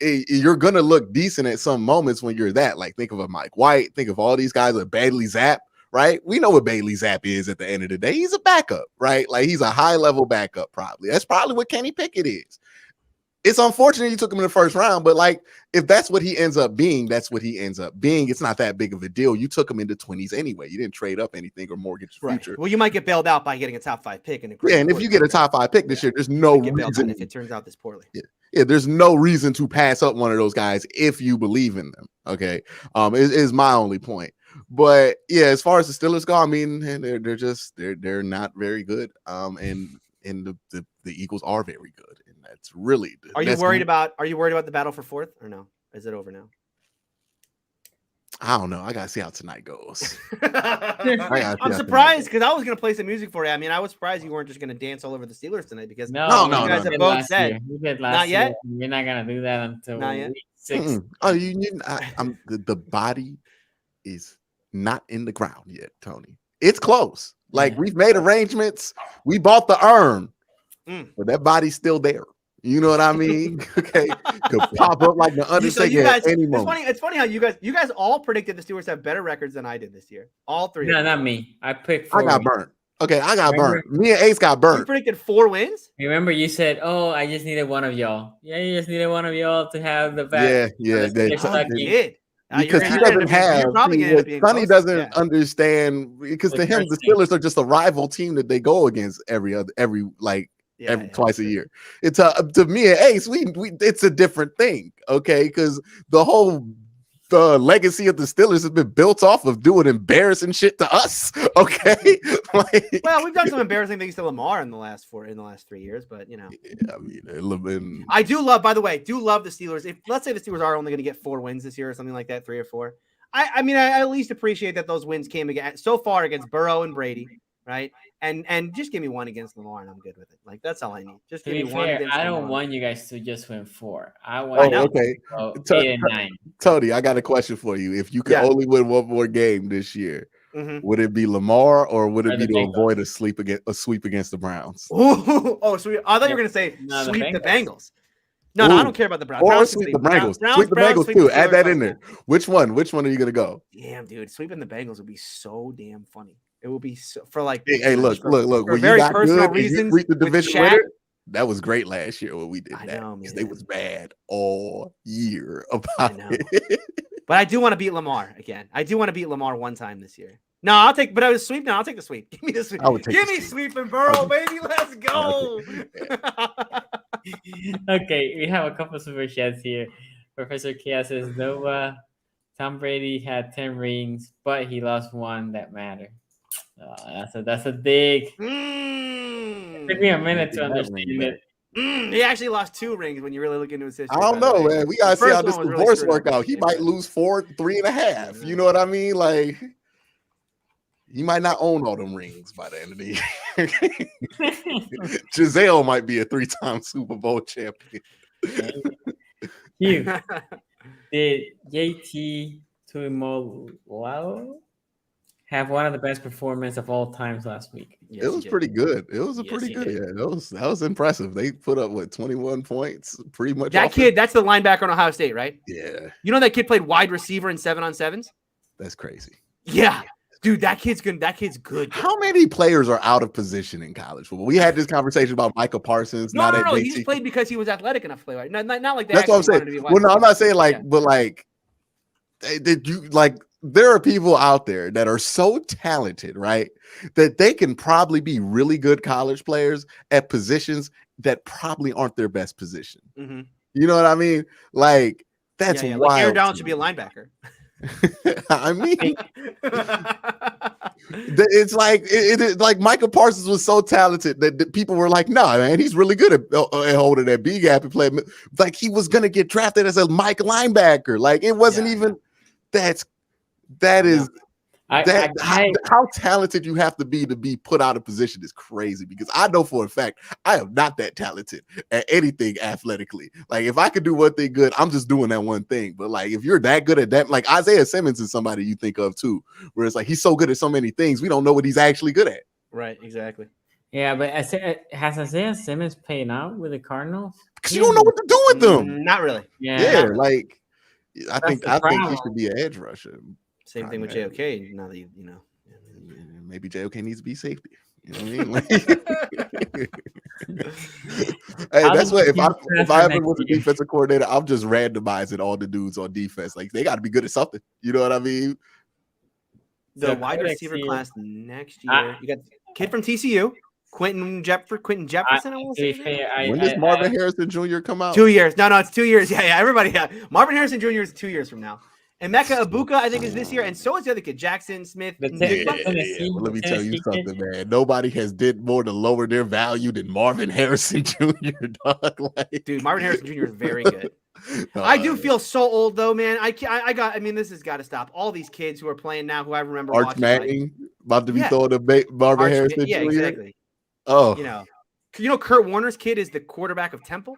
you're going to look decent at some moments when you're that. Like think of a Mike White, think of all these guys like Bailey Zapp, right? We know what Bailey Zapp is at the end of the day. He's a backup, right? Like he's a high level backup probably. That's probably what Kenny Pickett is. It's unfortunate you took him in the first round, but like if that's what he ends up being, that's what he ends up being. It's not that big of a deal. You took him in the 20s anyway. You didn't trade up anything or mortgage your future. Well, you might get bailed out by getting a top 5 pick. And if you get a top 5 pick this year, there's no reason if it turns out this poorly. Yeah, there's no reason to pass up one of those guys if you believe in them. Okay, is my only point. But yeah, as far as the Steelers go, I mean, they're not very good. And the Eagles are very good. That's really. Are you worried about the battle for 4th or no? Is it over now? I don't know. I gotta see how tonight goes. I'm surprised because I was gonna play some music for you. I mean, I was surprised you weren't just gonna dance all over the Steelers tonight because no. You guys have both said we did last not yet. Year. We're not gonna do that until week 6. Oh, the body is not in the ground yet, Tony. It's close. Like we've made arrangements. We bought the urn, but that body's still there. You know what I mean? Okay, could pop up like the Undertaker at any moment. It's funny how you guys all predicted the Steelers have better records than I did this year. All 3. No, not me. I picked. I got burnt. Okay, I got burnt. Me and Ace got burnt. You predicted 4 wins. Remember, you said, "Oh, I just needed one of y'all." Yeah, you just needed one of y'all to have the back. Yeah, they did. Because he doesn't have. Sonny doesn't understand because to him the Steelers are just a rival team that they go against every twice a year. It's to me and Ace, we it's a different thing, okay? Because the legacy of the Steelers has been built off of doing embarrassing shit to us, okay? Well, we've done some embarrassing things to Lamar in the last 3 years, but you know. Yeah, I mean, I do love, by the way, the Steelers. If let's say the Steelers are only going to get 4 wins this year or something like that, 3 or 4. I mean, I at least appreciate that those wins came so far against Burrow and Brady, right? And just give me one against Lamar, and I'm good with it. Like that's all I need. Just give me one. I don't want you guys to just win 4. I want. Okay. 8 and 9. Tony, I got a question for you. If you could only win one more game this year, would it be Lamar or would it be to avoid a sweep against the Browns? Oh, sweet! I thought you were going to say sweep the Bengals. No, I don't care about the Browns. Or sweep the Bengals. Sweep the Bengals too. Add that in there. Which one? Which one are you going to go? Damn, dude, sweeping the Bengals would be so damn funny. It will be so, for like. Hey, look. For when very you got personal good, reasons. You the division winner. That was great last year when we did that. Because they was bad all year about it. But I do want to beat Lamar again. I do want to beat Lamar one time this year. No, I'll take. But I was sweep. No, I'll take the sweep. Give me the sweep. Give me sweeping Burrow, baby. Let's go. Okay, we have a couple super chats here. Professor Chaos says Nova. Tom Brady had 10 rings, but he lost one that mattered. That's a dig. It took me a minute to understand it. He actually lost 2 rings when you really look into his history. I don't know, man. We gotta see how this divorce work out. He might lose 4, 3.5. You know what I mean? Like he might not own all them rings by the end of the year. Giselle might be a 3-time Super Bowl champion. Hugh, did JT Tuimoloau have one of the best performances of all times last week? Yes, it was pretty good. It was pretty good. Yeah, that was impressive. They put up 21 points, pretty much. That kid, that's the linebacker on Ohio State, right? Yeah. You know that kid played wide receiver in 7-on-7s? That's crazy. Yeah. Dude, that kid's good. That kid's good. How many players are out of position in college football? We had this conversation about Michael Parsons. No. He just played because he was athletic enough to play. Right? Not like that. That's what I'm saying. Well, no, I'm not saying but there are people out there that are so talented, right, that they can probably be really good college players at positions that probably aren't their best position. Mm-hmm. You know what I mean? Like that's wild. Like Aaron Donald should be a linebacker. I mean, it's like Michael Parsons was so talented that people were like, "No, man, he's really good at holding that B gap and playing." Like he was gonna get drafted as a Mike linebacker. Like it wasn't even. That is How talented you have to be put out of position is crazy, because I know for a fact I am not that talented at anything athletically. Like, if I could do one thing good, I'm just doing that one thing. But like, if you're that good at that, like Isaiah Simmons is somebody you think of too, where it's like he's so good at so many things, we don't know what he's actually good at. Right, exactly. Yeah, but has Isaiah Simmons paying out with the Cardinals? Because you don't know what to do with them. Not really. Yeah, really. like I think he problem. should be an edge rusher. Same thing with JOK. Now that you know, maybe JOK needs to be safety. You know what I mean? Like, hey, that's what if I ever was a defensive coordinator, I'm just randomizing all the dudes on defense. Like, they got to be good at something. You know what I mean? The wide receiver class next year, you got kid from TCU, Quentin Jefferson. When does Marvin Harrison Jr. come out? 2 years. No, it's 2 years. Yeah, everybody. Yeah. Marvin Harrison Jr. is 2 years from now. And Emeka Ibuka, I think, is this year, and so is the other kid, Jackson Smith. Well, let me tell you something, man. Nobody has did more to lower their value than Marvin Harrison Jr. Dog. Like, dude, Marvin Harrison Jr. is very good. I do feel so old though, man. I mean, this has got to stop. All these kids who are playing now, who I remember Arch watching, Manning about to be throwing a Marvin Harrison Jr. Yeah, exactly. Oh, you know, Kurt Warner's kid is the quarterback of Temple.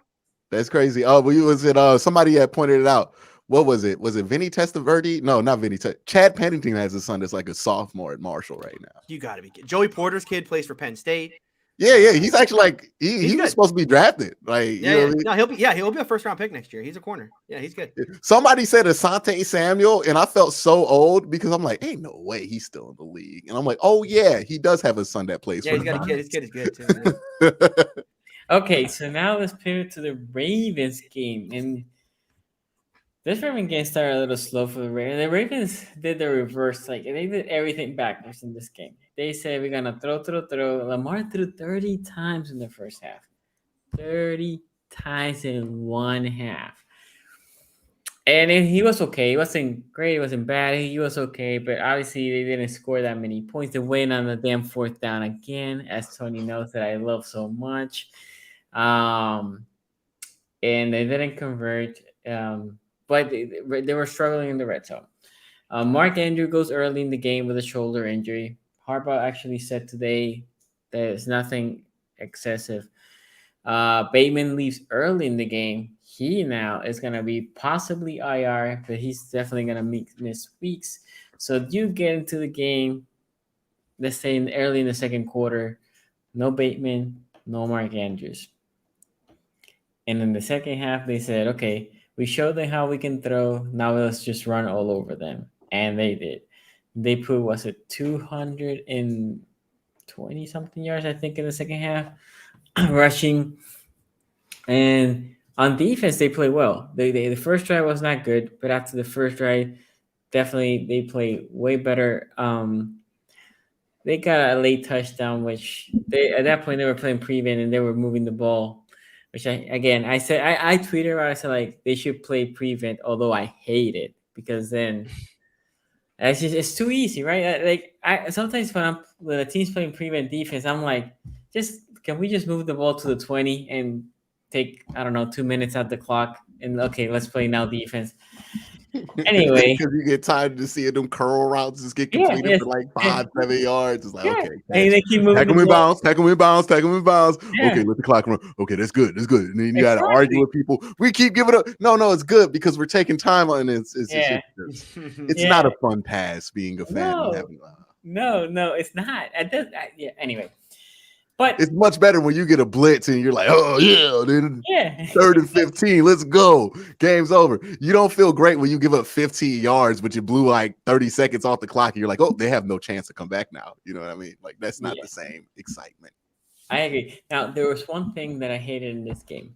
That's crazy. Oh, but was it somebody had pointed it out? What was it? Was it Vinny Testaverde? No, not Vinny. Chad Pennington has a son that's like a sophomore at Marshall right now. You got to be kidding. Joey Porter's kid plays for Penn State. Yeah. He's actually like he was supposed to be drafted. Like, No, he'll be a first round pick next year. He's a corner. Yeah, he's good. Somebody said Asante Samuel, and I felt so old because I'm like, ain't no way he's still in the league. And I'm like, oh yeah, he does have a son that plays. Yeah, for he's got a kid. His kid is good too. Okay, so now let's pivot to the Ravens game. And this Ravens game started a little slow for the Ravens. The Ravens did the reverse. Like, they did everything backwards in this game. They said, we're going to throw. Lamar threw 30 times in the first half. 30 times in one half. And he was okay. He wasn't great. He wasn't bad. He was okay. But obviously, they didn't score that many points. They went on the damn fourth down again, as Tony knows that I love so much. And they didn't convert. But they were struggling in the red zone. Mark Andrews goes early in the game with a shoulder injury. Harbaugh actually said today that it's nothing excessive. Bateman leaves early in the game. He now is going to be possibly IR, but he's definitely going to miss weeks. So you get into the game, let's say early in the second quarter, no Bateman, no Mark Andrews. And in the second half, they said, okay, we showed them how we can throw. Now let's just run all over them. And they did. They put, 220 something yards, I think, in the second half, rushing. And on defense, they played well. The first drive was not good, but after the first drive, definitely they played way better. They got a late touchdown, which at that point they were playing prevent and they were moving the ball. Which I tweeted about. I said, like, they should play prevent, although I hate it because then it's too easy, right? Sometimes when a team's playing prevent defense, I'm like, can we just move the ball to the 20 and take 2 minutes out the clock and okay, let's play now defense. Anyway, because you get tired to see them curl routes just get completed for like 5-7 yards. It's like, okay, and they keep moving. Tackle him in bounds. Yeah. Okay, let the clock run. Okay, that's good. And then you got to argue with people. We keep giving up. No, it's good because we're taking time on it. It's not a fun pass being a fan. No, it's not. Anyway. But it's much better when you get a blitz and you're like, oh, yeah, dude. Yeah. 3rd and 15. Let's go. Game's over. You don't feel great when you give up 15 yards, but you blew like 30 seconds off the clock and you're like, oh, they have no chance to come back now. You know what I mean? Like, that's not the same excitement. I agree. Now, there was one thing that I hated in this game.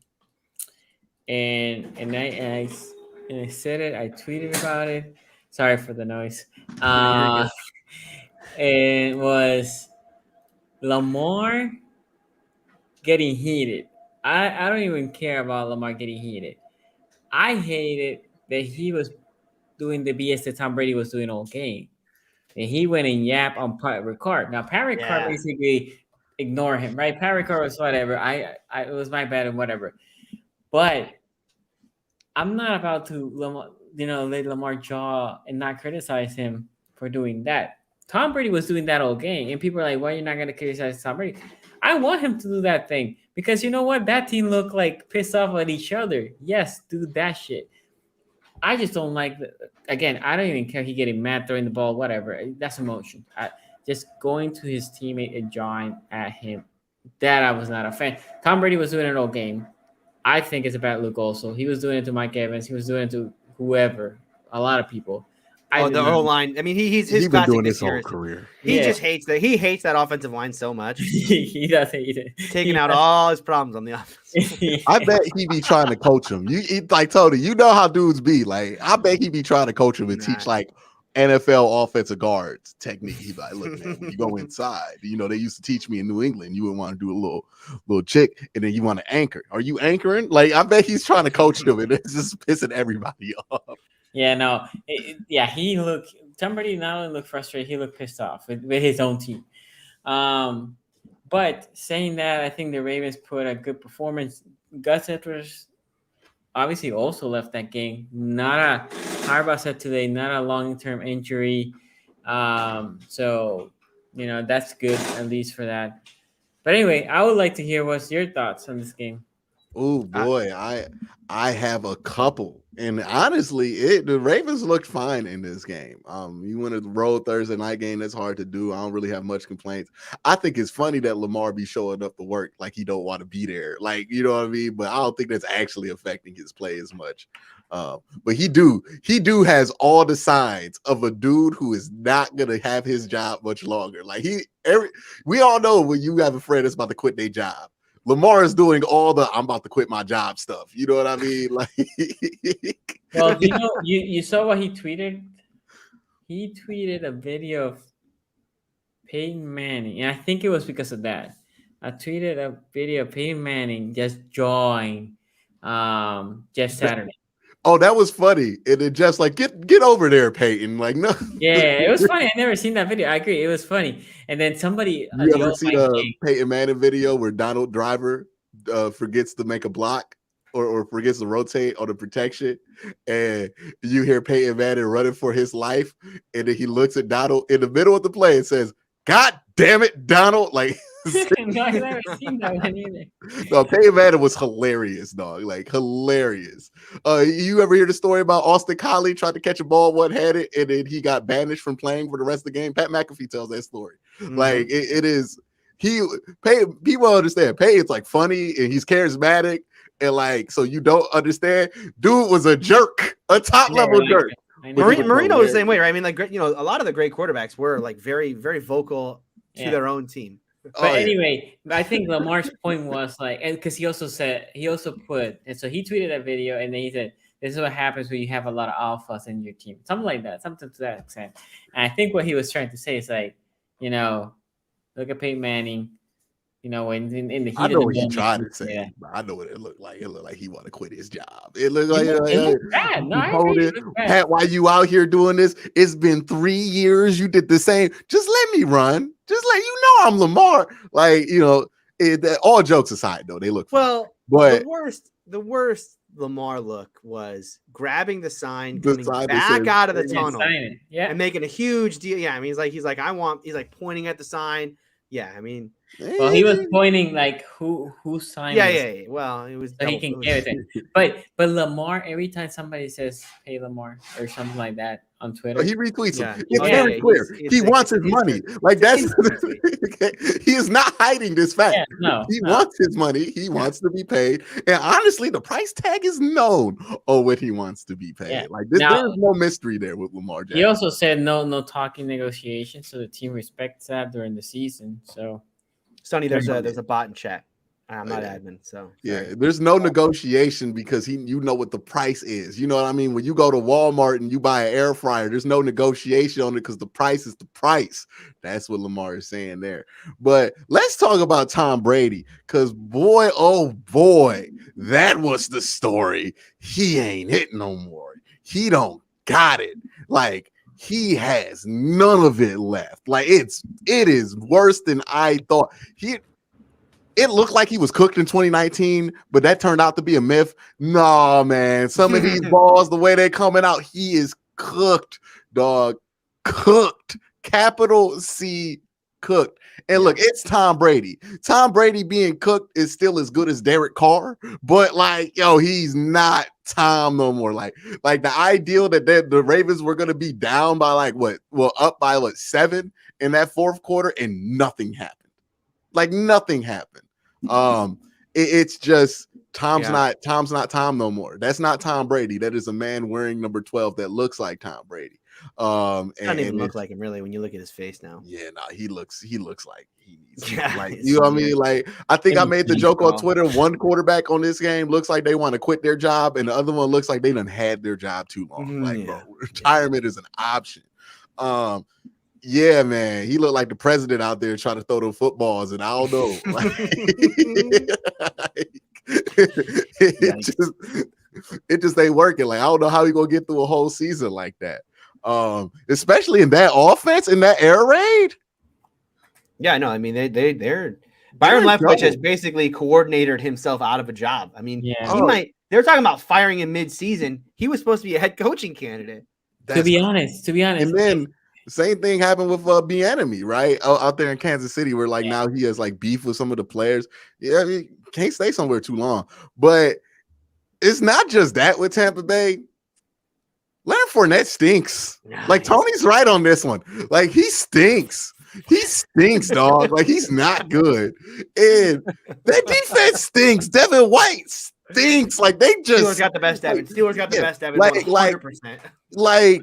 And I said it. I tweeted about it. Sorry for the noise. It was Lamar getting heated. I don't even care about Lamar getting heated. I hated that he was doing the BS that Tom Brady was doing all game. And he went and yapped on Pat Ricard. Now, Pat Ricard basically ignored him, right? Pat Ricard was whatever. It was my bad and whatever. But I'm not about to let Lamar jaw and not criticize him for doing that. Tom Brady was doing that all game, and people are like, "Why are you not going to criticize Tom Brady?" I want him to do that thing because you know what? That team looked like pissed off at each other. Yes, do that shit. I just don't like. Again, I don't even care. He getting mad, throwing the ball, whatever. That's emotion. Just going to his teammate and jawing at him. That I was not a fan. Tom Brady was doing it all game. I think it's a bad look. Also, he was doing it to Mike Evans. He was doing it to whoever. A lot of people. The O line. I mean, he's He's been classic doing this this whole year. career. He just hates that. He hates that offensive line so much. He does hate it. Taking out all his problems on the offense. I bet he be trying to coach him. Like Tony, you know how dudes be. Like, I bet he be trying to coach him and teach like NFL offensive guards technique. He's like, look, man, when you go inside, you know, they used to teach me in New England, you would want to do a little chick, and then you want to anchor. Are you anchoring? Like, I bet he's trying to coach them, and it's just pissing everybody off. Yeah, no, he looked. Somebody not only looked frustrated, he looked pissed off with his own team. But saying that, I think the Ravens put a good performance. Gus Edwards obviously also left that game. Harbaugh said today, not a long-term injury. So, you know, that's good, at least for that. But anyway, I would like to hear what's your thoughts on this game. Oh boy, I have a couple, and honestly, the Ravens looked fine in this game. You win a road Thursday night game, that's hard to do. I don't really have much complaints. I think it's funny that Lamar be showing up to work like he don't want to be there, like, you know what I mean. But I don't think that's actually affecting his play as much. But he has all the signs of a dude who is not gonna have his job much longer. Like we all know when you have a friend that's about to quit their job. Lamar is doing all the I'm about to quit my job stuff. You know what I mean? Like, well, you know, you saw what he tweeted? He tweeted a video of Peyton Manning, and I think it was because of that. I tweeted a video of Peyton Manning just jawing Jeff Saturday. Oh, that was funny. And it just like get over there, Peyton. Like, no. Yeah, it was funny. I never seen that video. I agree, it was funny. And then somebody You ever see a Peyton Manning video where Donald Driver forgets to make a block or forgets to rotate on the protection, and you hear Peyton Manning running for his life, and then he looks at Donald in the middle of the play and says, "God damn it, Donald!" Like. No, I've never seen that one either. No, Peyton Manning was hilarious, dog. Like, hilarious. You ever hear the story about Austin Collie tried to catch a ball one-handed and then he got banished from playing for the rest of the game? Pat McAfee tells that story. Mm-hmm. Like, it is people understand Peyton's like funny and he's charismatic, and like, so you don't understand. Dude was a jerk, a top-level jerk. Marino was the same way, right? I mean, like, you know, a lot of the great quarterbacks were like very, very vocal to their own team. But anyway, I think Lamar's point was like, because he also put, and so he tweeted that video, and then he said, "This is what happens when you have a lot of alphas in your team," something like that, something to that extent. And I think what he was trying to say is like, you know, look at Peyton Manning, you know, in the heat of the moment. I know what he tried to say. Yeah. But I know what it looked like. It looked like he wanted to quit his job. It looked like it looked bad. No, I agree. Pat, why you out here doing this? It's been 3 years. You did the same. Just let me run. Just let you know I'm Lamar. Like, you know, all jokes aside, though, they look well. But the worst Lamar look was grabbing the sign, coming back out of the tunnel, and making a huge deal. Yeah, I mean, he's like pointing at the sign. Yeah, I mean, well, he was pointing like who signed. Yeah. Well, it was so he can get it. But Lamar, every time somebody says "Hey Lamar" or something like that on Twitter, he retweets him. It's very clear. He wants his money. Like, that's he is not hiding this fact. Yeah, he wants his money. He wants to be paid. And honestly, the price tag is known on what he wants to be paid. Yeah. Like, there's no mystery there with Lamar Jackson. He also said no talking negotiations, so the team respects that during the season. So, Sonny, there's a bot in chat. I'm not admin, so yeah, there's no negotiation because you know what the price is. You know what I mean? When you go to Walmart and you buy an air fryer, there's no negotiation on it because the price is the price. That's what Lamar is saying there. But let's talk about Tom Brady, because boy, oh boy, that was the story. He ain't hitting no more. He don't got it. Like, he has none of it left. Like, it is worse than I thought. It looked like he was cooked in 2019, but that turned out to be a myth. No, man. Some of these balls, the way they're coming out, he is cooked, dog. Cooked. capital C cooked. And look, it's Tom Brady. Tom Brady being cooked is still as good as Derek Carr, but like, yo, he's not Tom no more. Like the ideal that the Ravens were going to be down by up by 7 in that fourth quarter, and nothing happened. Like nothing happened. It's just Tom's not Tom no more. That's not Tom Brady. That is a man wearing number 12 that looks like Tom Brady. Doesn't even look like him really when you look at his face now. Yeah, no, he looks like he needs like, you know what I mean? Like, I think I made the joke on Twitter. One quarterback on this game looks like they want to quit their job, and the other one looks like they done had their job too long. Bro, retirement is an option. Yeah, man, he looked like the president out there trying to throw them footballs, and I don't know. It just ain't working. Like, I don't know how he gonna get through a whole season like that. Especially in that offense, in that air raid. Yeah, no, I mean they're Byron Leftwich has basically coordinated himself out of a job. I mean, they're talking about firing him mid-season. He was supposed to be a head coaching candidate. To be honest. And then the same thing happened with Bieniemy, right? Out there in Kansas City, where now he has like beef with some of the players. Yeah, he can't stay somewhere too long. But it's not just that with Tampa Bay. Leonard Fournette stinks. Like, Tony's right on this one. Like, he stinks. He stinks, dog. Like, he's not good. And that defense stinks. Devin White stinks. Like, they just Steelers got the best Evans. Steelers got the best Evans. Like 100%. Like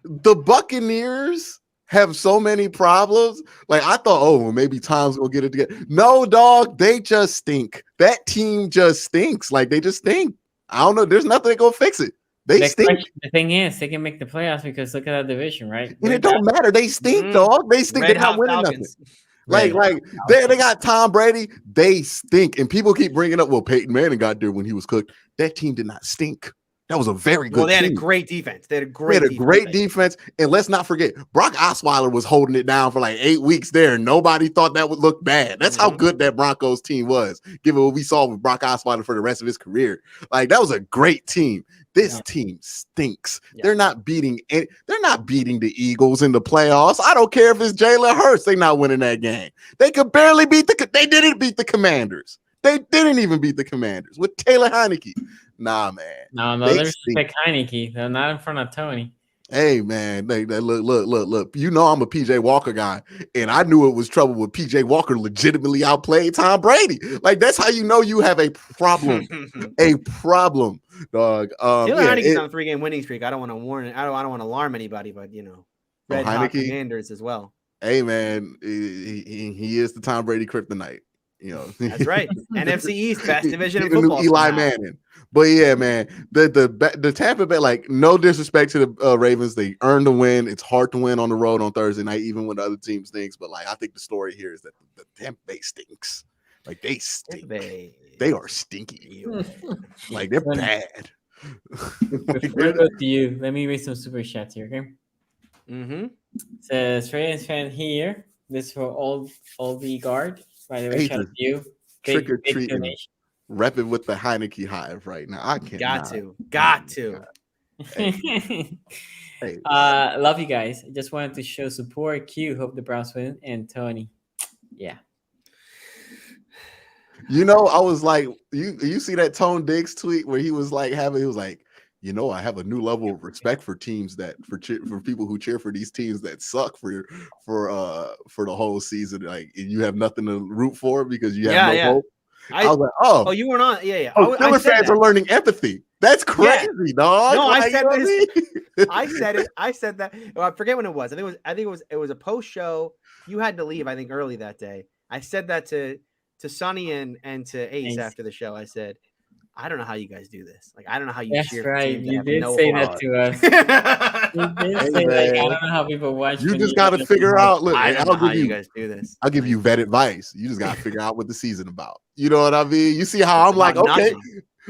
the Buccaneers have so many problems. Like, I thought, maybe Tom's gonna get it together. No, dog, they just stink. That team just stinks. Like, they just stink. I don't know. There's nothing gonna fix it. They stink. The thing is, they can make the playoffs because look at that division, right? And it don't matter. They stink, dog. They stink. They're not winning nothing. Like they got Tom Brady. They stink. And people keep bringing up, well, Peyton Manning got there when he was cooked. That team did not stink. That was a very good team. They had a great defense. They had a great defense. And let's not forget, Brock Osweiler was holding it down for like 8 weeks there. Nobody thought that would look bad. That's how good that Broncos team was, given what we saw with Brock Osweiler for the rest of his career. Like, that was a great team. This team stinks. Yeah. They're not beating the Eagles in the playoffs. I don't care if it's Jalen Hurts. They're not winning that game. They could barely they didn't beat the Commanders. They didn't even beat the Commanders with Taylor Heineke. Nah, man. No, there's Heineke. They're not in front of Tony. Hey, man, they look. You know I'm a PJ Walker guy, and I knew it was trouble when PJ Walker legitimately outplayed Tom Brady. Like, that's how you know you have a problem. A problem, dog. Taylor Heineke's on a 3-game winning streak. I don't want to warn it. I don't want to alarm anybody, but Red Hot Commanders as well. Hey, man, he is the Tom Brady kryptonite. That's right. NFC East, best division in football. Eli Manning. But yeah, man, the Tampa Bay, like, no disrespect to the Ravens, they earned the win. It's hard to win on the road on Thursday night, even when the other team stinks. But like, I think the story here is that the Tampa Bay stinks. Like, they stink. They are stinky. Like, they're bad. Before I go to you, let me read some super chats here, okay? Mm-hmm. Says Ravens fan here. This is for all the guard. By the way, shout out to you. Trick or treating. Repping with the Heineke hive right now. I can't. Got to. Hey. Love you guys. Just wanted to show support. Q. Hope the Browns win. And Tony. Yeah. I was like, you see that Tone Diggs tweet where he was like I have a new level of respect for teams for people who cheer for these teams that suck for the whole season. Like, and you have nothing to root for because you have no hope. I was like, you were not. Yeah. Steelers fans are learning empathy. That's crazy, dog. No, like, I said this. I said it. I said that. Well, I forget when it was. I think it was a post show. You had to leave, I think, early that day. I said that to Sonny and to Ace after the show. I said, I don't know how you guys do this. Like, I don't know how you cheer. That's right. You did say that to us. You did say, like, I don't know how people watch. You just got to figure out. Look, I don't know how you guys do this. I'll give you vet advice. You just got to figure out what the season about. You know what I mean? You see how I'm like, okay,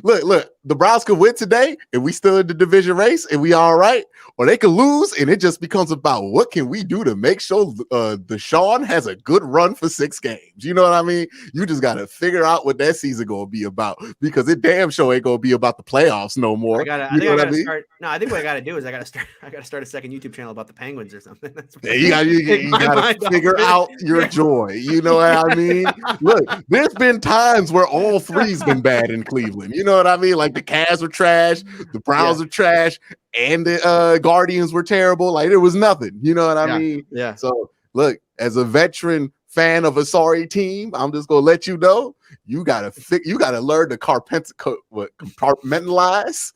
Look, the Browns could win today and we still in the division race and we all right, or they could lose and it just becomes about what can we do to make sure Deshaun has a good run for 6 games. You know what I mean? You just got to figure out what that season going to be about because it damn sure ain't going to be about the playoffs no more. I think what I got to do is I got to start a second YouTube channel about the Penguins or something. You got to figure out your joy. You know what I mean? Look, there's been times where all three's been bad in Cleveland. You know what I mean? Like the Cavs were trash, the Browns were trash, and the Guardians were terrible. Like there was nothing. You know what I mean? Yeah. So look, as a veteran fan of a sorry team, I'm just gonna let you know you gotta learn to compartmentalize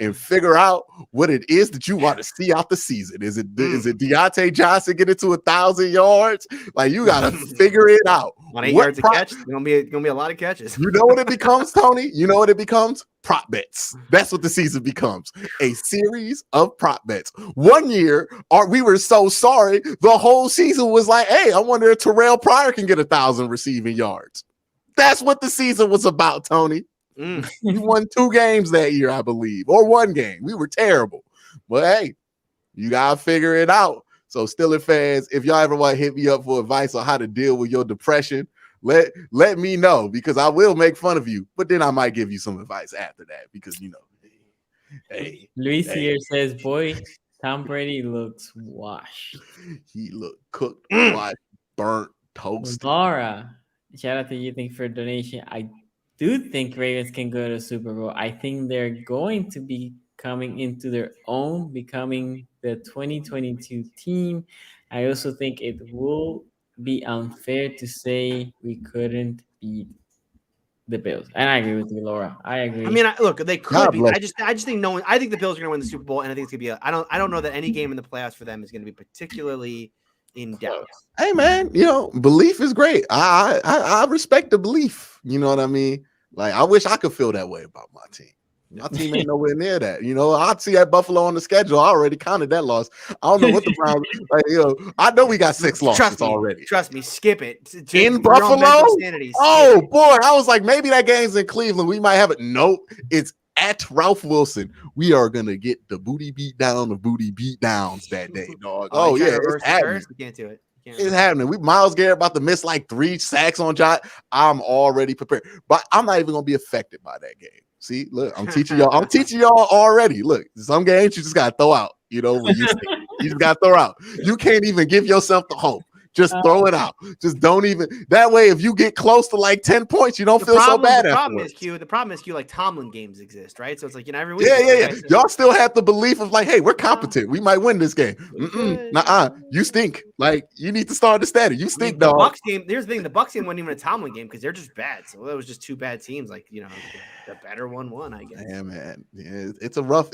and figure out what it is that you want to see out the season. Is it Deontay Johnson getting to 1,000 yards? Like you gotta figure it out. On 8 yards a catch, it's gonna be a lot of catches. You know what it becomes, Tony? You know what it becomes? Prop bets. That's what the season becomes. A series of prop bets. One year, we were so sorry. The whole season was like, hey, I wonder if Terrell Pryor can get 1,000 receiving yards. That's what the season was about, Tony. You won 2 games that year, I believe, or 1 game. We were terrible. But hey, you got to figure it out. So Steelers fans, if y'all ever want to hit me up for advice on how to deal with your depression, let me know because I will make fun of you, but then I might give you some advice after that because, you know, hey. Luis here says, boy, Tom Brady looks washed. He looked cooked, washed, burnt, toasted. Laura, shout out to you. Thank you for a donation. I do think Ravens can go to the Super Bowl. I think they're going to be coming into their own, becoming the 2022 team. I also think it will be unfair to say we couldn't beat the Bills. And I agree with you, Laura. I agree. I mean, look, they could be. I just think I think the Bills are going to win the Super Bowl, and I think it's going to be I don't know that any game in the playoffs for them is going to be particularly in doubt. Hey man, you know, belief is great. I respect the belief. You know what I mean? Like I wish I could feel that way about my team. My team ain't nowhere near that. You know, I see that Buffalo on the schedule. I already counted that loss. I don't know what the Browns. Like, you know, I know we got 6 losses already. Trust me, skip it. In Buffalo? Oh boy, I was like, maybe that game's in Cleveland. We might have it. Nope, it's at Ralph Wilson. We are gonna get the booty beat downs that day, dog. Oh yeah, it's happening. We can't do it. It's happening. Miles Garrett about to miss like 3 sacks on Josh. I'm already prepared, but I'm not even gonna be affected by that game. See, look, I'm teaching y'all already. Look, some games you just gotta throw out. You know, when you just gotta throw out. You can't even give yourself the hope. Just throw it out. Just don't even. That way, if you get close to like 10 points, you don't feel so bad. The problem is, Q, like Tomlin games exist, right? So it's like, you know, every week. Yeah. Y'all still have the belief of like, hey, we're competent. We might win this game. You stink. Like, you need to start the standard. You stink, dog. The Bucs game. Here's the thing: the Bucs game wasn't even a Tomlin game because they're just bad. So that was just 2 bad teams. Like, you know, the better one won, I guess. Yeah, man. Yeah, it's a rough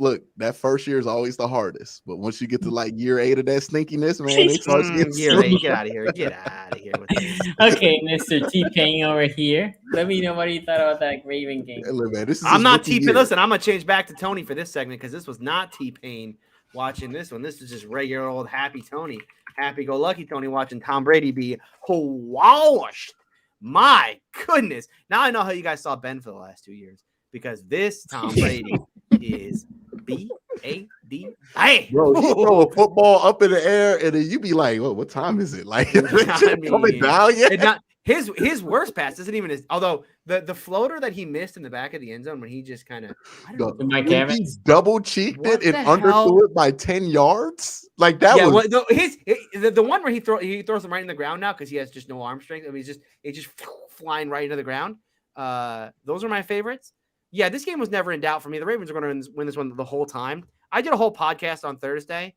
look. That first year is always the hardest, but once you get to like year 8 of that stinkiness, man, it starts getting year 8. Get out of here. Get out of here with this. Okay, Mr. T-Pain over here. Let me know what you thought about that Raven game. Hey, look, man, I'm not T-Pain. Listen, I'm gonna change back to Tony for this segment because this was not T-Pain watching this one. This is just regular old happy Tony, happy-go-lucky Tony watching Tom Brady be washed. My goodness. Now I know how you guys saw Ben for the last 2 years because this Tom Brady is B-A-D. Hey, bro, you throw a football up in the air and then you be like, "Well, what time is it?" Like, coming down yet? His worst pass isn't even although the floater that he missed in the back of the end zone when he just kind of he double cheeked it and underthrew it by 10 yards. Like that was the one where he throws him right in the ground now because he has just no arm strength. I mean, it's just flying right into the ground. Those are my favorites. Yeah, this game was never in doubt for me. The Ravens are going to win this one the whole time. I did a whole podcast on Thursday.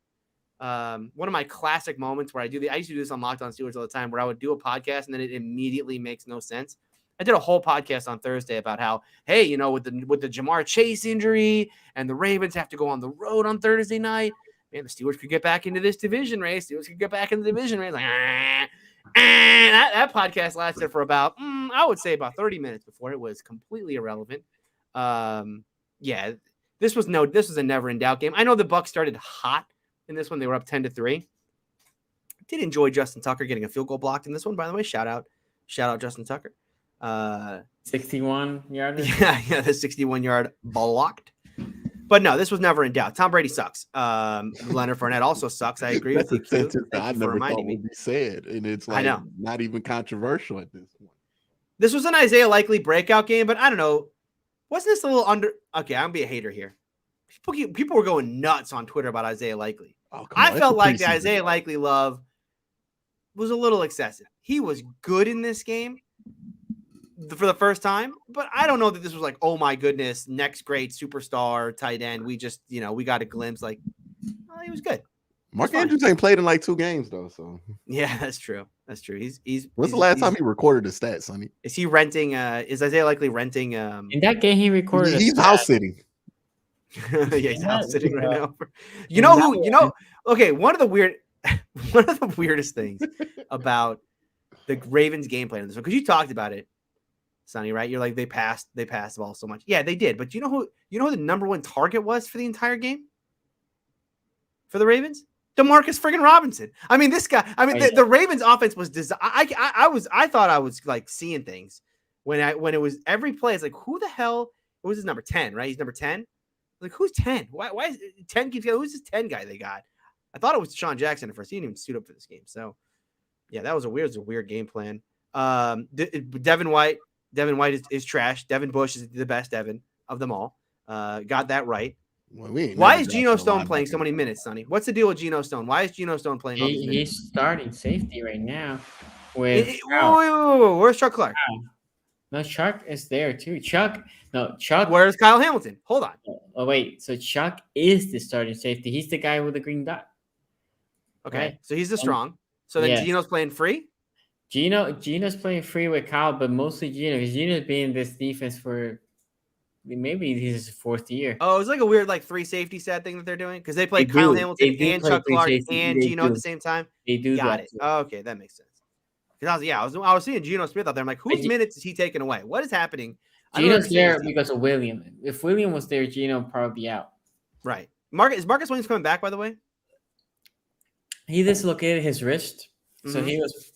One of my classic moments where I used to do this on Locked On Steelers all the time, where I would do a podcast and then it immediately makes no sense. I did a whole podcast on Thursday about how, hey, you know, with the Jamar Chase injury and the Ravens have to go on the road on Thursday night, man, the Steelers could get back into this division race. Like, that podcast lasted for about, I would say about 30 minutes before it was completely irrelevant. Yeah, this was a never in doubt game. I know the Bucs started hot in this one. They were up 10-3. Did enjoy Justin Tucker getting a field goal blocked in this one, by the way. Shout out Justin Tucker. 61 yards. Yeah, the 61-yard blocked. But no, this was never in doubt. Tom Brady sucks. Leonard Fournette also sucks. I agree That's with a you, Q. sentence that Thank I you for never reminding thought me. would be said, and it's I like know. not even controversial at this point. This was an Isaiah Likely breakout game, but I don't know. Wasn't this a little under? Okay, I'm gonna be a hater here. People were going nuts on Twitter about Isaiah Likely. Oh, come I on, it's felt a like the preseason Isaiah game. Likely love was a little excessive. He was good in this game for the first time, but I don't know that this was like, oh my goodness, next great superstar tight end. We just, we got a glimpse. Like, well, he was good. Mark fine. Andrews ain't played in like 2 games though. So Yeah, that's true. That's true. when's the last time he recorded his stats, Sonny? Is he renting? Is Isaiah Likely renting? In that game, he recorded. He's house sitting. Yeah, he's house sitting right now. You In know that who? You know. Okay, one of the weirdest things about the Ravens game plan in this one, because you talked about it, Sonny, right? You're like they passed the ball so much. Yeah, they did. But you know who the number one target was for the entire game for the Ravens? DeMarcus friggin' Robinson. I mean, this guy. I mean, the Ravens offense was designed. I thought I was like seeing things when it was every play. It's like, who the hell? It was his number 10, right? He's number 10. Like, who's 10? Why is 10 keeps going? Who's this 10 guy they got? I thought it was Sean Jackson at first. He didn't even suit up for this game. So, yeah, that was a weird game plan. Devin White is trash. Devin Bush is the best Devin of them all. Got that right. Well, why is Geno Stone playing so many minutes, Sonny? What's the deal with Geno Stone? Why is Geno Stone playing all these minutes? He's starting safety right now. With Wait, where's Chuck Clark? No, Chuck is there too. Chuck. Where's Kyle Hamilton? Hold on. Oh wait, so Chuck is the starting safety. He's the guy with the green dot. Okay, right? so he's the strong. So then yes. Geno's playing free? Geno's playing free with Kyle, but mostly Geno, because Geno's been in this defense for maybe this is his 4th year. Oh, it's like a weird like 3 safety set thing that they're doing because they play Kyle Hamilton and Chuck Clark and Geno at the same time. They do Got it. Oh, okay, that makes sense. Because I was seeing Geno Smith out there. I'm like, whose minutes is he taking away? What is happening? Geno's there because of William. If William was there, Geno would probably be out. Right. Is Marcus Williams coming back, by the way? He dislocated his wrist. So he was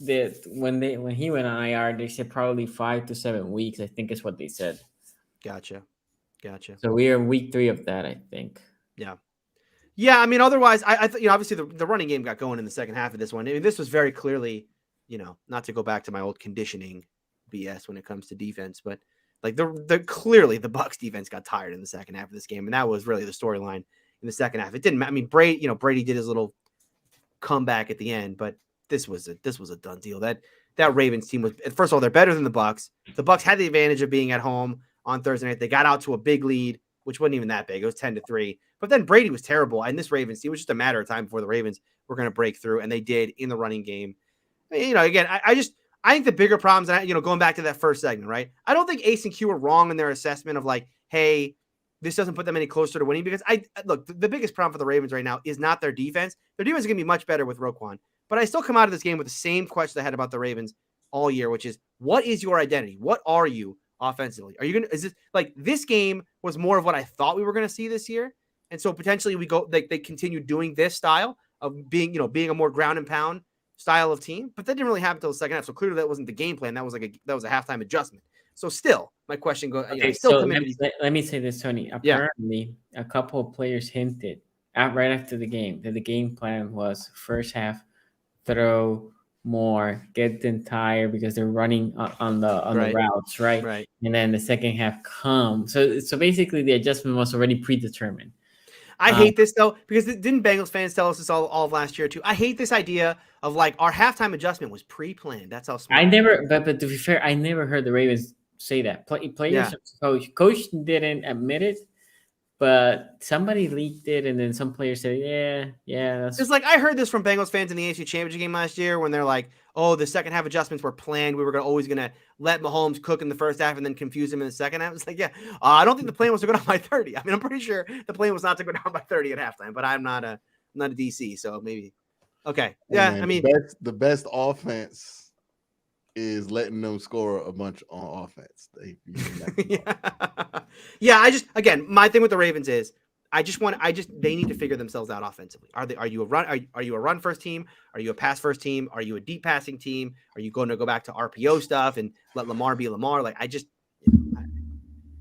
when he went on IR, they said probably 5 to 7 weeks. I think is what they said. Gotcha. So we are in week 3 of that, I think. Yeah. Yeah. I mean, otherwise, I obviously the running game got going in the second half of this one. I mean, this was very clearly, not to go back to my old conditioning BS when it comes to defense, but like clearly the Bucs defense got tired in the second half of this game, and that was really the storyline in the second half. It didn't. I mean, Brady did his little comeback at the end, but this was a done deal. That Ravens team was, first of all, they're better than the Bucs. The Bucs had the advantage of being at home on Thursday night. They got out to a big lead, which wasn't even that big. It was 10-3. But then Brady was terrible, and this Ravens team was just a matter of time before the Ravens were going to break through, and they did in the running game. Again, I think the bigger problems, going back to that first segment, right? I don't think Ace and Q are wrong in their assessment of like, hey, this doesn't put them any closer to winning, because look, the biggest problem for the Ravens right now is not their defense. Their defense is going to be much better with Roquan. But I still come out of this game with the same question I had about the Ravens all year, which is, what is your identity? What are you offensively? This game was more of what I thought we were going to see this year. And so potentially they continue doing this style of being a more ground and pound style of team, but that didn't really happen until the second half. So clearly that wasn't the game plan. That was a halftime adjustment. So still, my question goes. Okay, let me say this, Tony. Apparently, a couple of players hinted right after the game that the game plan was first half throw more, get them tired because they're running on the routes, right? Right. And then the second half come. So basically, the adjustment was already predetermined. I hate this though, because didn't Bengals fans tell us this all of last year too? I hate this idea of like our halftime adjustment was pre-planned. That's how smart. But to be fair, I never heard the Ravens say that. Players, coach didn't admit it, but somebody leaked it, and then some players said, yeah. It's like I heard this from Bengals fans in the AFC Championship game last year when they're like, oh, the second half adjustments were planned. We were always going to let Mahomes cook in the first half and then confuse him in the second half. It's like, I don't think the plan was to go down by 30. I mean, I'm pretty sure the plan was not to go down by 30 at halftime, but I'm not a DC, so maybe. Okay. Yeah, man, I mean. the best offense is letting them score a bunch on offense. Again, my thing with the Ravens is they need to figure themselves out offensively. Are you a run first team? Are you a pass first team? Are you a deep passing team? Are you going to go back to RPO stuff and let Lamar be Lamar? Like,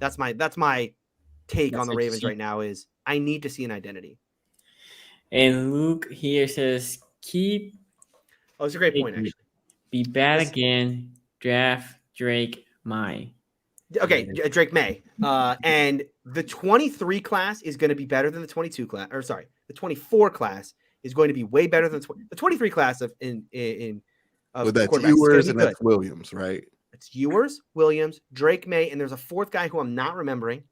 That's my take on That's the Ravens interesting. right now is I need to see an identity. And Luke here says, keep Oh, it's a great point, actually. be bad This- again. Draft Drake May. Okay, Drake May. And the 23 class is going to be better than the 22 class. Or sorry, the 24 class is going to be way better than the 23 class of With that's quarterbacks. It's Ewers gonna and be that's Williams, right? It's Ewers, Williams, Drake May, and there's a fourth guy who I'm not remembering.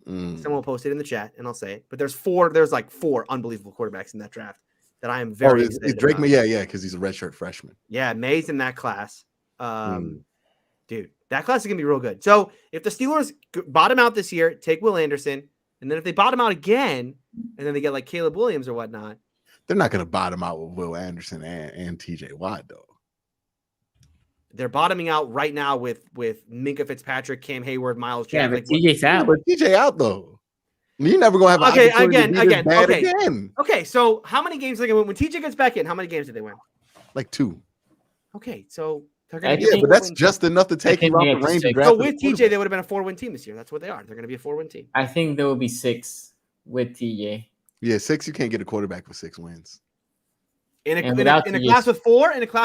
Someone will post it in the chat, and I'll say it. But there's like four unbelievable quarterbacks in that draft that I am very it's excited Drake about. May, yeah, because he's a redshirt freshman. Yeah, May's in that class. Dude, that class is gonna be real good. So if the Steelers bottom out this year, take Will Anderson, and then if they bottom out again, and then they get like Caleb Williams or whatnot, They're not going to bottom out with Will Anderson and TJ Watt, though. they're bottoming out right now with Minka Fitzpatrick, Cam Hayward, Miles Yeah, Jack. but TJ's out. But TJ out, though. You're never going to have an Okay, opportunity to be this bad okay. again. Okay, so how many games are they gonna win? When TJ gets back in, how many games did they win? Like 2. Okay, so they're gonna be Yeah, a but that's 4-win just enough to take think you off they the have to range of stick. team. drafting. So with TJ, they would have been a 4-win team this year. That's what they are. They're gonna be a 4-win team. I think there will be 6 with TJ. Yeah, 6. You can't get a quarterback with 6 wins. In And a without class TJ.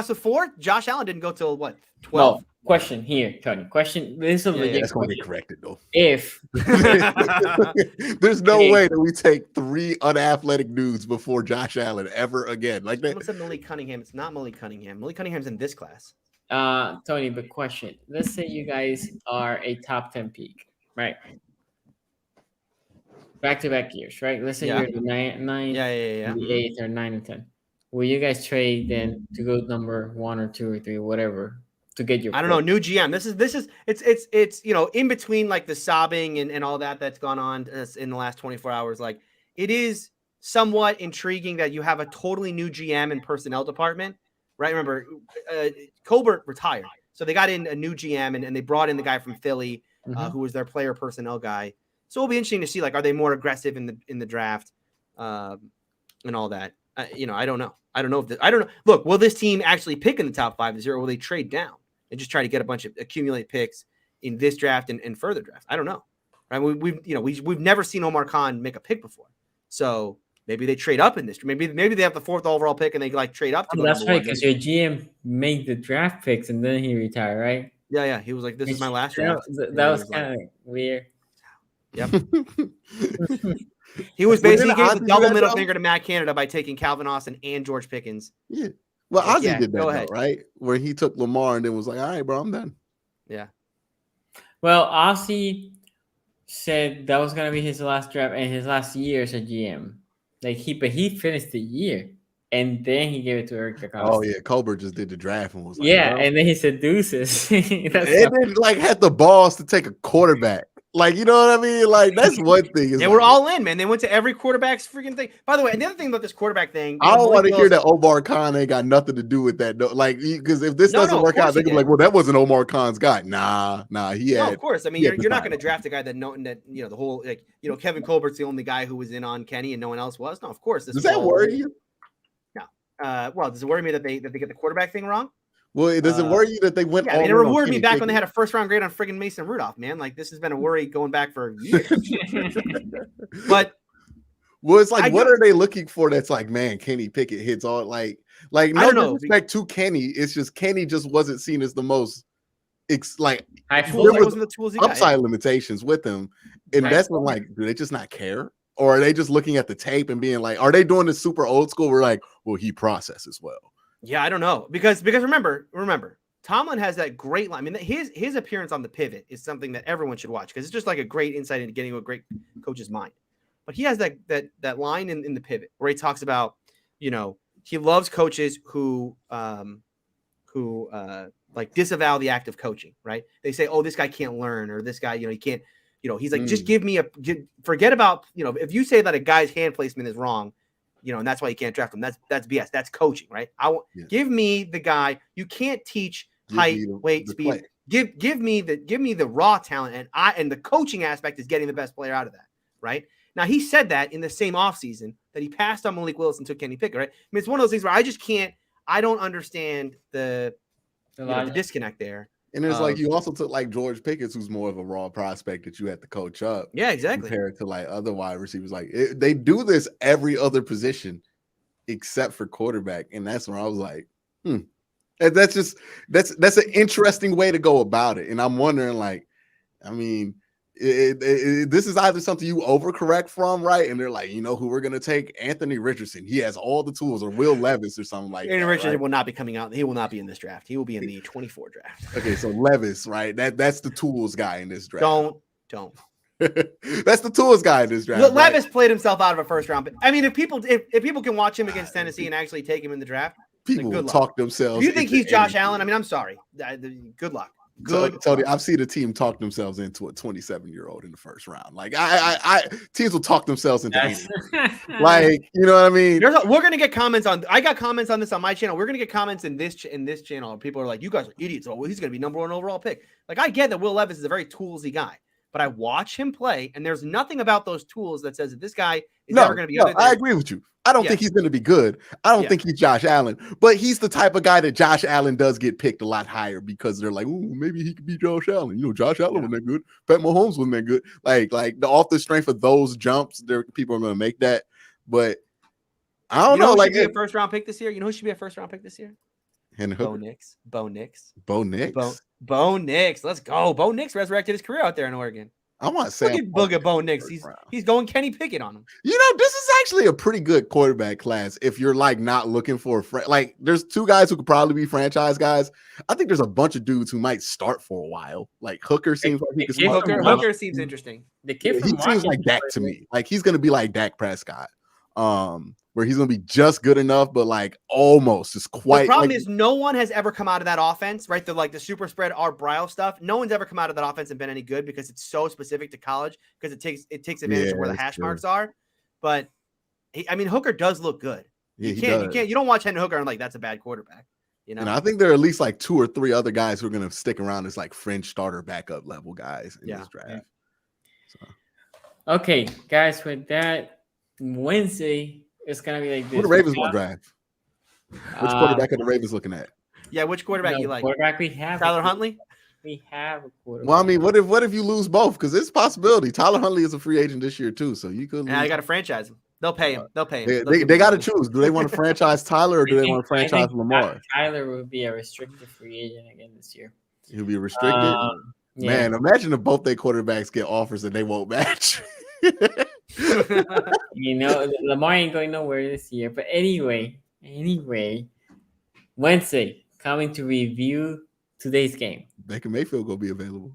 with four, Josh Allen didn't go till what? 12. Well, question here, Tony. Question. This is a legit That's going to question. get corrected, though. If There's no Hey. way that we take 3 unathletic dudes before Josh Allen ever again. Like that. Someone said Malik Cunningham. It's not Malik Cunningham. Malik Cunningham's in this class. Tony, but question. Let's say you guys are a top 10 pick, right? Back-to-back years, right? Let's say Yeah. you're the 9, Yeah. the 8th, or 9 and 10. Will you guys trade then to go number 1 or 2 or 3, whatever, to get your? I don't know. New GM. This is it's in between like the sobbing and all that's gone on in the last 24 hours. Like it is somewhat intriguing that you have a totally new GM and personnel department, right? Remember, Colbert retired, so they got in a new GM and they brought in the guy from Philly who was their player personnel guy. So it'll be interesting to see like are they more aggressive in the draft and all that. I don't know. I don't know. Look, will this team actually pick in the top 5 this year, or will they trade down and just try to get a bunch of accumulate picks in this draft and further draft? I don't know. Right? We've never seen Omar Khan make a pick before, so maybe they trade up in this. Maybe they have the 4th overall pick and they like trade up. To that's right, because your GM made the draft picks and then he retired, right? Yeah. He was like, "This is my last draft." That was kind of weird. Yep. He was basically Well, gave the double middle finger to Matt Canada by taking Calvin Austin and George Pickens. Yeah. Well, Like, Ozzie did that, go though, ahead. right? Where he took Lamar and then was like, all right, bro, I'm done. Yeah. Well, Ozzie said that was gonna be his last draft and his last year as a GM. Like he finished the year and then he gave it to Eric DeCosta. Oh, yeah. Colbert just did the draft and was like, Yeah, bro. and then he said deuces. They didn't like had the balls to take a quarterback. Like, you know what I mean? Like, that's one thing. They were all in, man. They went to every quarterback's freaking thing. By the way, and the other thing about this quarterback thing, I don't want to hear that Omar Khan ain't got nothing to do with that. No. Like, because if this doesn't work out, they can be like, well, that wasn't Omar Khan's guy. Nah, he had. No, of course. I mean, he you're had not going to the draft a guy that the whole Kevin Colbert's the only guy who was in on Kenny and no one else was. No, of course. Does that worry you? No. Well, does it worry me that they get the quarterback thing wrong? Well, it doesn't worry you that they went. Yeah, I mean, it worried me back when they had a 1st round grade on friggin' Mason Rudolph, man. Like this has been a worry going back for years. But well, it's like, what are they looking for? That's like, man, Kenny Pickett hits all like no disrespect to Kenny. It's just Kenny just wasn't seen as the most there was the tools he upside limitations with him, and that's when like, do they just not care, or are they just looking at the tape and being like, are they doing this super old school? We're like, well, he processes well. Yeah, I don't know because remember, Tomlin has that great line. I mean, his appearance on the pivot is something that everyone should watch because it's just like a great insight into getting a great coach's mind. But he has that line in the pivot where he talks about, he loves coaches who like disavow the act of coaching, right? They say, oh, this guy can't learn, or this guy, he can't, he's like, just forget about, if you say that a guy's hand placement is wrong, and that's why you can't draft him. That's BS. That's coaching, right? Give me the guy. You can't teach height, weight, speed. Give me the raw talent, and the coaching aspect is getting the best player out of that, right? Now he said that in the same offseason that he passed on Malik Willis and took Kenny Pickett, right? I mean, it's one of those things where I don't understand the disconnect there. And it's like you also took like George Pickens, who's more of a raw prospect that you had to coach up. Yeah, exactly. Compared to like other wide receivers. Like they do this every other position except for quarterback. And that's where I was like, And that's an interesting way to go about it. And I'm wondering, like, I mean, this is either something you overcorrect from, right? And they're like, you know who we're gonna take? Anthony Richardson. He has all the tools, or Will Levis, or something like Anthony that. Richardson Right? will not be coming out. He will not be in this draft. He will be in the 24 draft. Okay, so Levis, right? That's the tools guy in this draft. Don't. That's the tools guy in this draft. Levis played himself out of a first round. I mean, if people can watch him against Tennessee and actually take him in the draft, people will talk themselves. If you think he's Josh Allen, I mean, I'm sorry. Good luck. Tony, I've seen a team talk themselves into a 27-year-old in the first round. Like I teams will talk themselves into anything. Like, you know what I mean? We're gonna get comments on. I got comments on this on my channel. We're gonna get comments in this channel. People are like, "You guys are idiots." Oh, well, he's gonna be number 1 overall pick. Like, I get that Will Levis is a very toolsy guy, but I watch him play, and there's nothing about those tools that says that this guy is never gonna be. I agree with you. I don't think he's going to be good. I don't think he's Josh Allen, but he's the type of guy that Josh Allen does get picked a lot higher because they're like, "Ooh, maybe he could be Josh Allen." You know, Josh Allen wasn't that good. Pat Mahomes wasn't that good. Like off the strength of those jumps, people are going to make that. But I don't know. Like, be a first round pick this year. You know who should be a first round pick this year? Bo Nix. Bo Nix. Bo Nix. Let's go. Bo Nix resurrected his career out there in Oregon. I want Sam. Look at Bo Nix. He's going Kenny Pickett on him. You know, this is actually a pretty good quarterback class if you're like not looking for like there's 2 guys who could probably be franchise guys. I think there's a bunch of dudes who might start for a while. Like Hooker seems like he could start. Hooker seems interesting. The kid he seems like Dak to me. Like he's gonna be like Dak Prescott. Where he's gonna be just good enough, but like almost just quite. The problem is no one has ever come out of that offense, right? The super spread Art Briles stuff. No one's ever come out of that offense and been any good because it's so specific to college because it takes advantage of where the hash marks are. But Hooker does look good. Yeah, you don't watch Hendon Hooker and like that's a bad quarterback. You know, and I think there are at least like 2 or 3 other guys who are gonna stick around as like fringe starter backup level guys in this draft. So. Okay, guys, with that Wednesday. It's gonna be like this. Who the Ravens will draft? Which quarterback are the Ravens looking at? Yeah, which quarterback you like? Quarterback we have. Tyler Huntley? We have a quarterback. Well, I mean, what if you lose both? Because it's a possibility. Tyler Huntley is a free agent this year too, so you could. Yeah, I got to franchise him. They'll pay him. They got to choose. Do they want to franchise Tyler or do they want to franchise Lamar? Tyler will be a restricted free agent again this year. He'll be restricted. Yeah. Man, imagine if both their quarterbacks get offers and they won't match. You know, Lamar ain't going nowhere this year. But anyway, Wednesday coming to review today's game. Baker Mayfield gonna be available.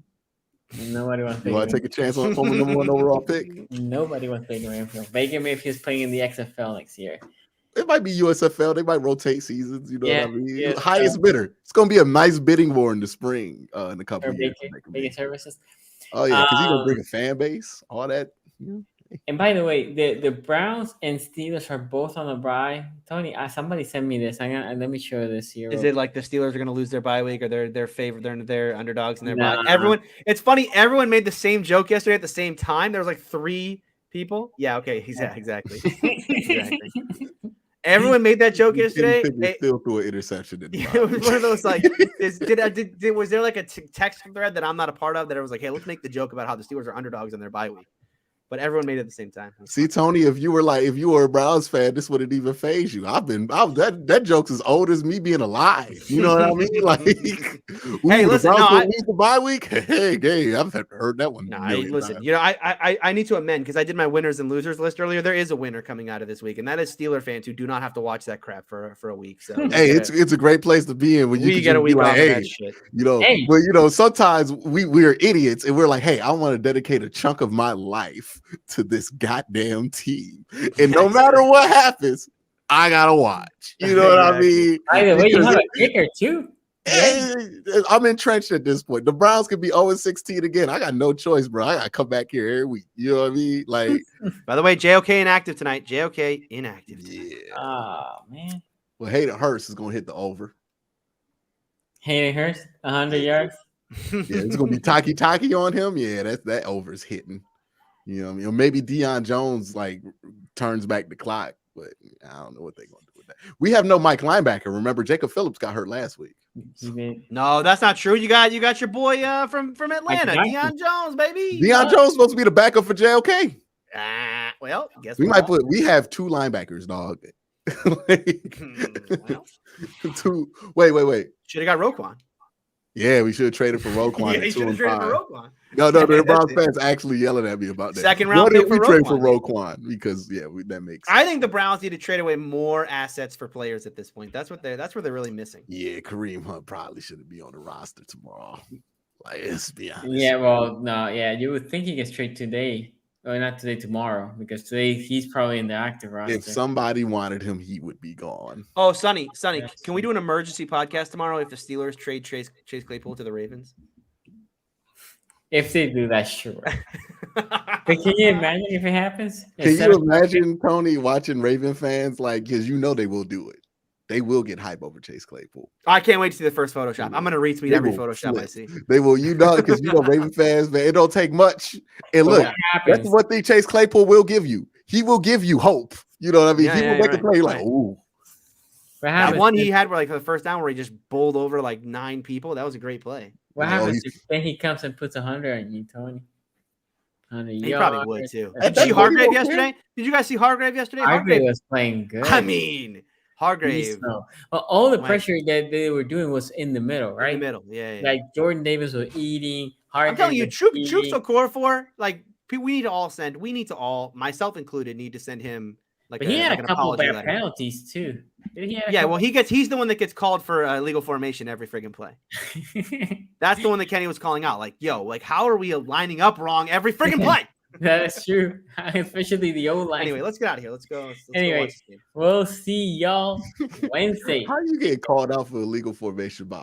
Nobody wants to You want to take a chance on the number 1 overall pick? Nobody wants Baker Mayfield. Baker Mayfield's playing in the XFL next year. It might be USFL. They might rotate seasons. You know what I mean? Yeah, highest bidder. It's gonna be a nice bidding war in the spring. In a couple of years. Baker services. Oh yeah, because he's gonna bring a fan base. All that. And by the way, the Browns and Steelers are both on the bye. Tony, somebody sent me this. Let me show this here. Is it like the Steelers are going to lose their bye week, or they're favored? They're underdogs in their bye. Everyone. It's funny. Everyone made the same joke yesterday at the same time. There was like 3 people. Yeah. Okay. Exactly. Everyone made that joke yesterday. They still threw an interception. It was one of those like, was there like a text thread that I'm not a part of that it was like, hey, let's make the joke about how the Steelers are underdogs in their bye week. But everyone made it at the same time. See, Tony, if you were a Browns fan, this wouldn't even faze you. That joke's as old as me being alive. You know what I mean? Like, hey, listen, the bye week. Hey, I've heard that one. No, listen, times. You know, I need to amend because I did my winners and losers list earlier. There is a winner coming out of this week, and that is Steeler fans who do not have to watch that crap for a week. So hey, it's a great place to be in when you get a week off like, that shit. You know, but you know, sometimes we're idiots and we're like, hey, I want to dedicate a chunk of my life to this goddamn team, and no matter what happens, I gotta watch. You know what I mean? By the way, you have a kicker too. I'm entrenched at this point. The Browns could be 0-16 again. I got no choice, bro. I gotta come back here every week. You know what I mean? Like, by the way, JOK inactive tonight. JOK inactive. Yeah. Oh man. Well, Hayden Hurst is gonna hit the over. Hayden Hurst, 100 yards. Yeah, it's gonna be Taki on him. Yeah, that over's hitting. You know what I mean? Or maybe Deion Jones like turns back the clock, but I don't know what they're gonna do with that. We have no Mike linebacker. Remember, Jacob Phillips got hurt last week. No, that's not true. You got your boy from Atlanta, Jackson. Deion Jones, baby. Deion Jones supposed to be the backup for JOK. Well, guess We what? we have 2 linebackers, dog. Like, Well, 2. Wait. should have got Roquan. Yeah, we should have traded for Roquan. Yeah, at he 2 should have and traded 5. for Roquan. No, the That's Browns it. fans actually yelling at me about that. Second round What did pick we for trade for Roquan. Roquan? Because that makes sense. I think the Browns need to trade away more assets for players at this point. That's what they're really missing. Yeah, Kareem Hunt probably shouldn't be on the roster tomorrow. Like, let's be honest. Yeah, well, no, yeah, you would think he gets traded today. Or not today, tomorrow, because today he's probably in the active roster. If somebody wanted him, he would be gone. Oh, Sonny, Yeah. can we do an emergency podcast tomorrow if the Steelers trade Chase Claypool to the Ravens? If they do that, sure. But can you imagine if it happens? Can you imagine, Tony, watching Raven fans? Like, because they will do it. They will get hype over Chase Claypool. I can't wait to see the first Photoshop. I'm going to retweet They every will Photoshop I flip. see. They will, because Raven fans, man, it don't take much. And But look, what happens? that's what the Chase Claypool will give you. He will give you hope. You know what I mean? Yeah, He will yeah, make a right, play like, right. ooh. What That happens? one he had where the first down where he just bowled over like 9 people. That was a great play. What Oh, happens he's- if then he comes and puts 100 on you, Tony? 100 He probably would too. That's Did you see what he Hargrave won't yesterday? Did you guys see Hargrave yesterday? Hargrave was playing good. I mean, Hargrave Well, all the Went- pressure that they were doing was in the middle, in right? the middle. Yeah, yeah. Like Jordan Davis was eating. I'm Hargrave telling you, was Troops eating. Okorafor, like we need to all, myself included, need to send him like But he had like a an couple apology bad letter. penalties too. Did he? Have a Yeah, couple- well, he's the one that gets called for illegal formation every friggin' play. That's the one that Kenny was calling out. Like, yo, like how are we lining up wrong every friggin' play? That is true, especially the O line. Anyway, let's get out of here. Let's go. Let's go Anyway. watch this game. We'll see y'all Wednesday. How you get called out for illegal formation by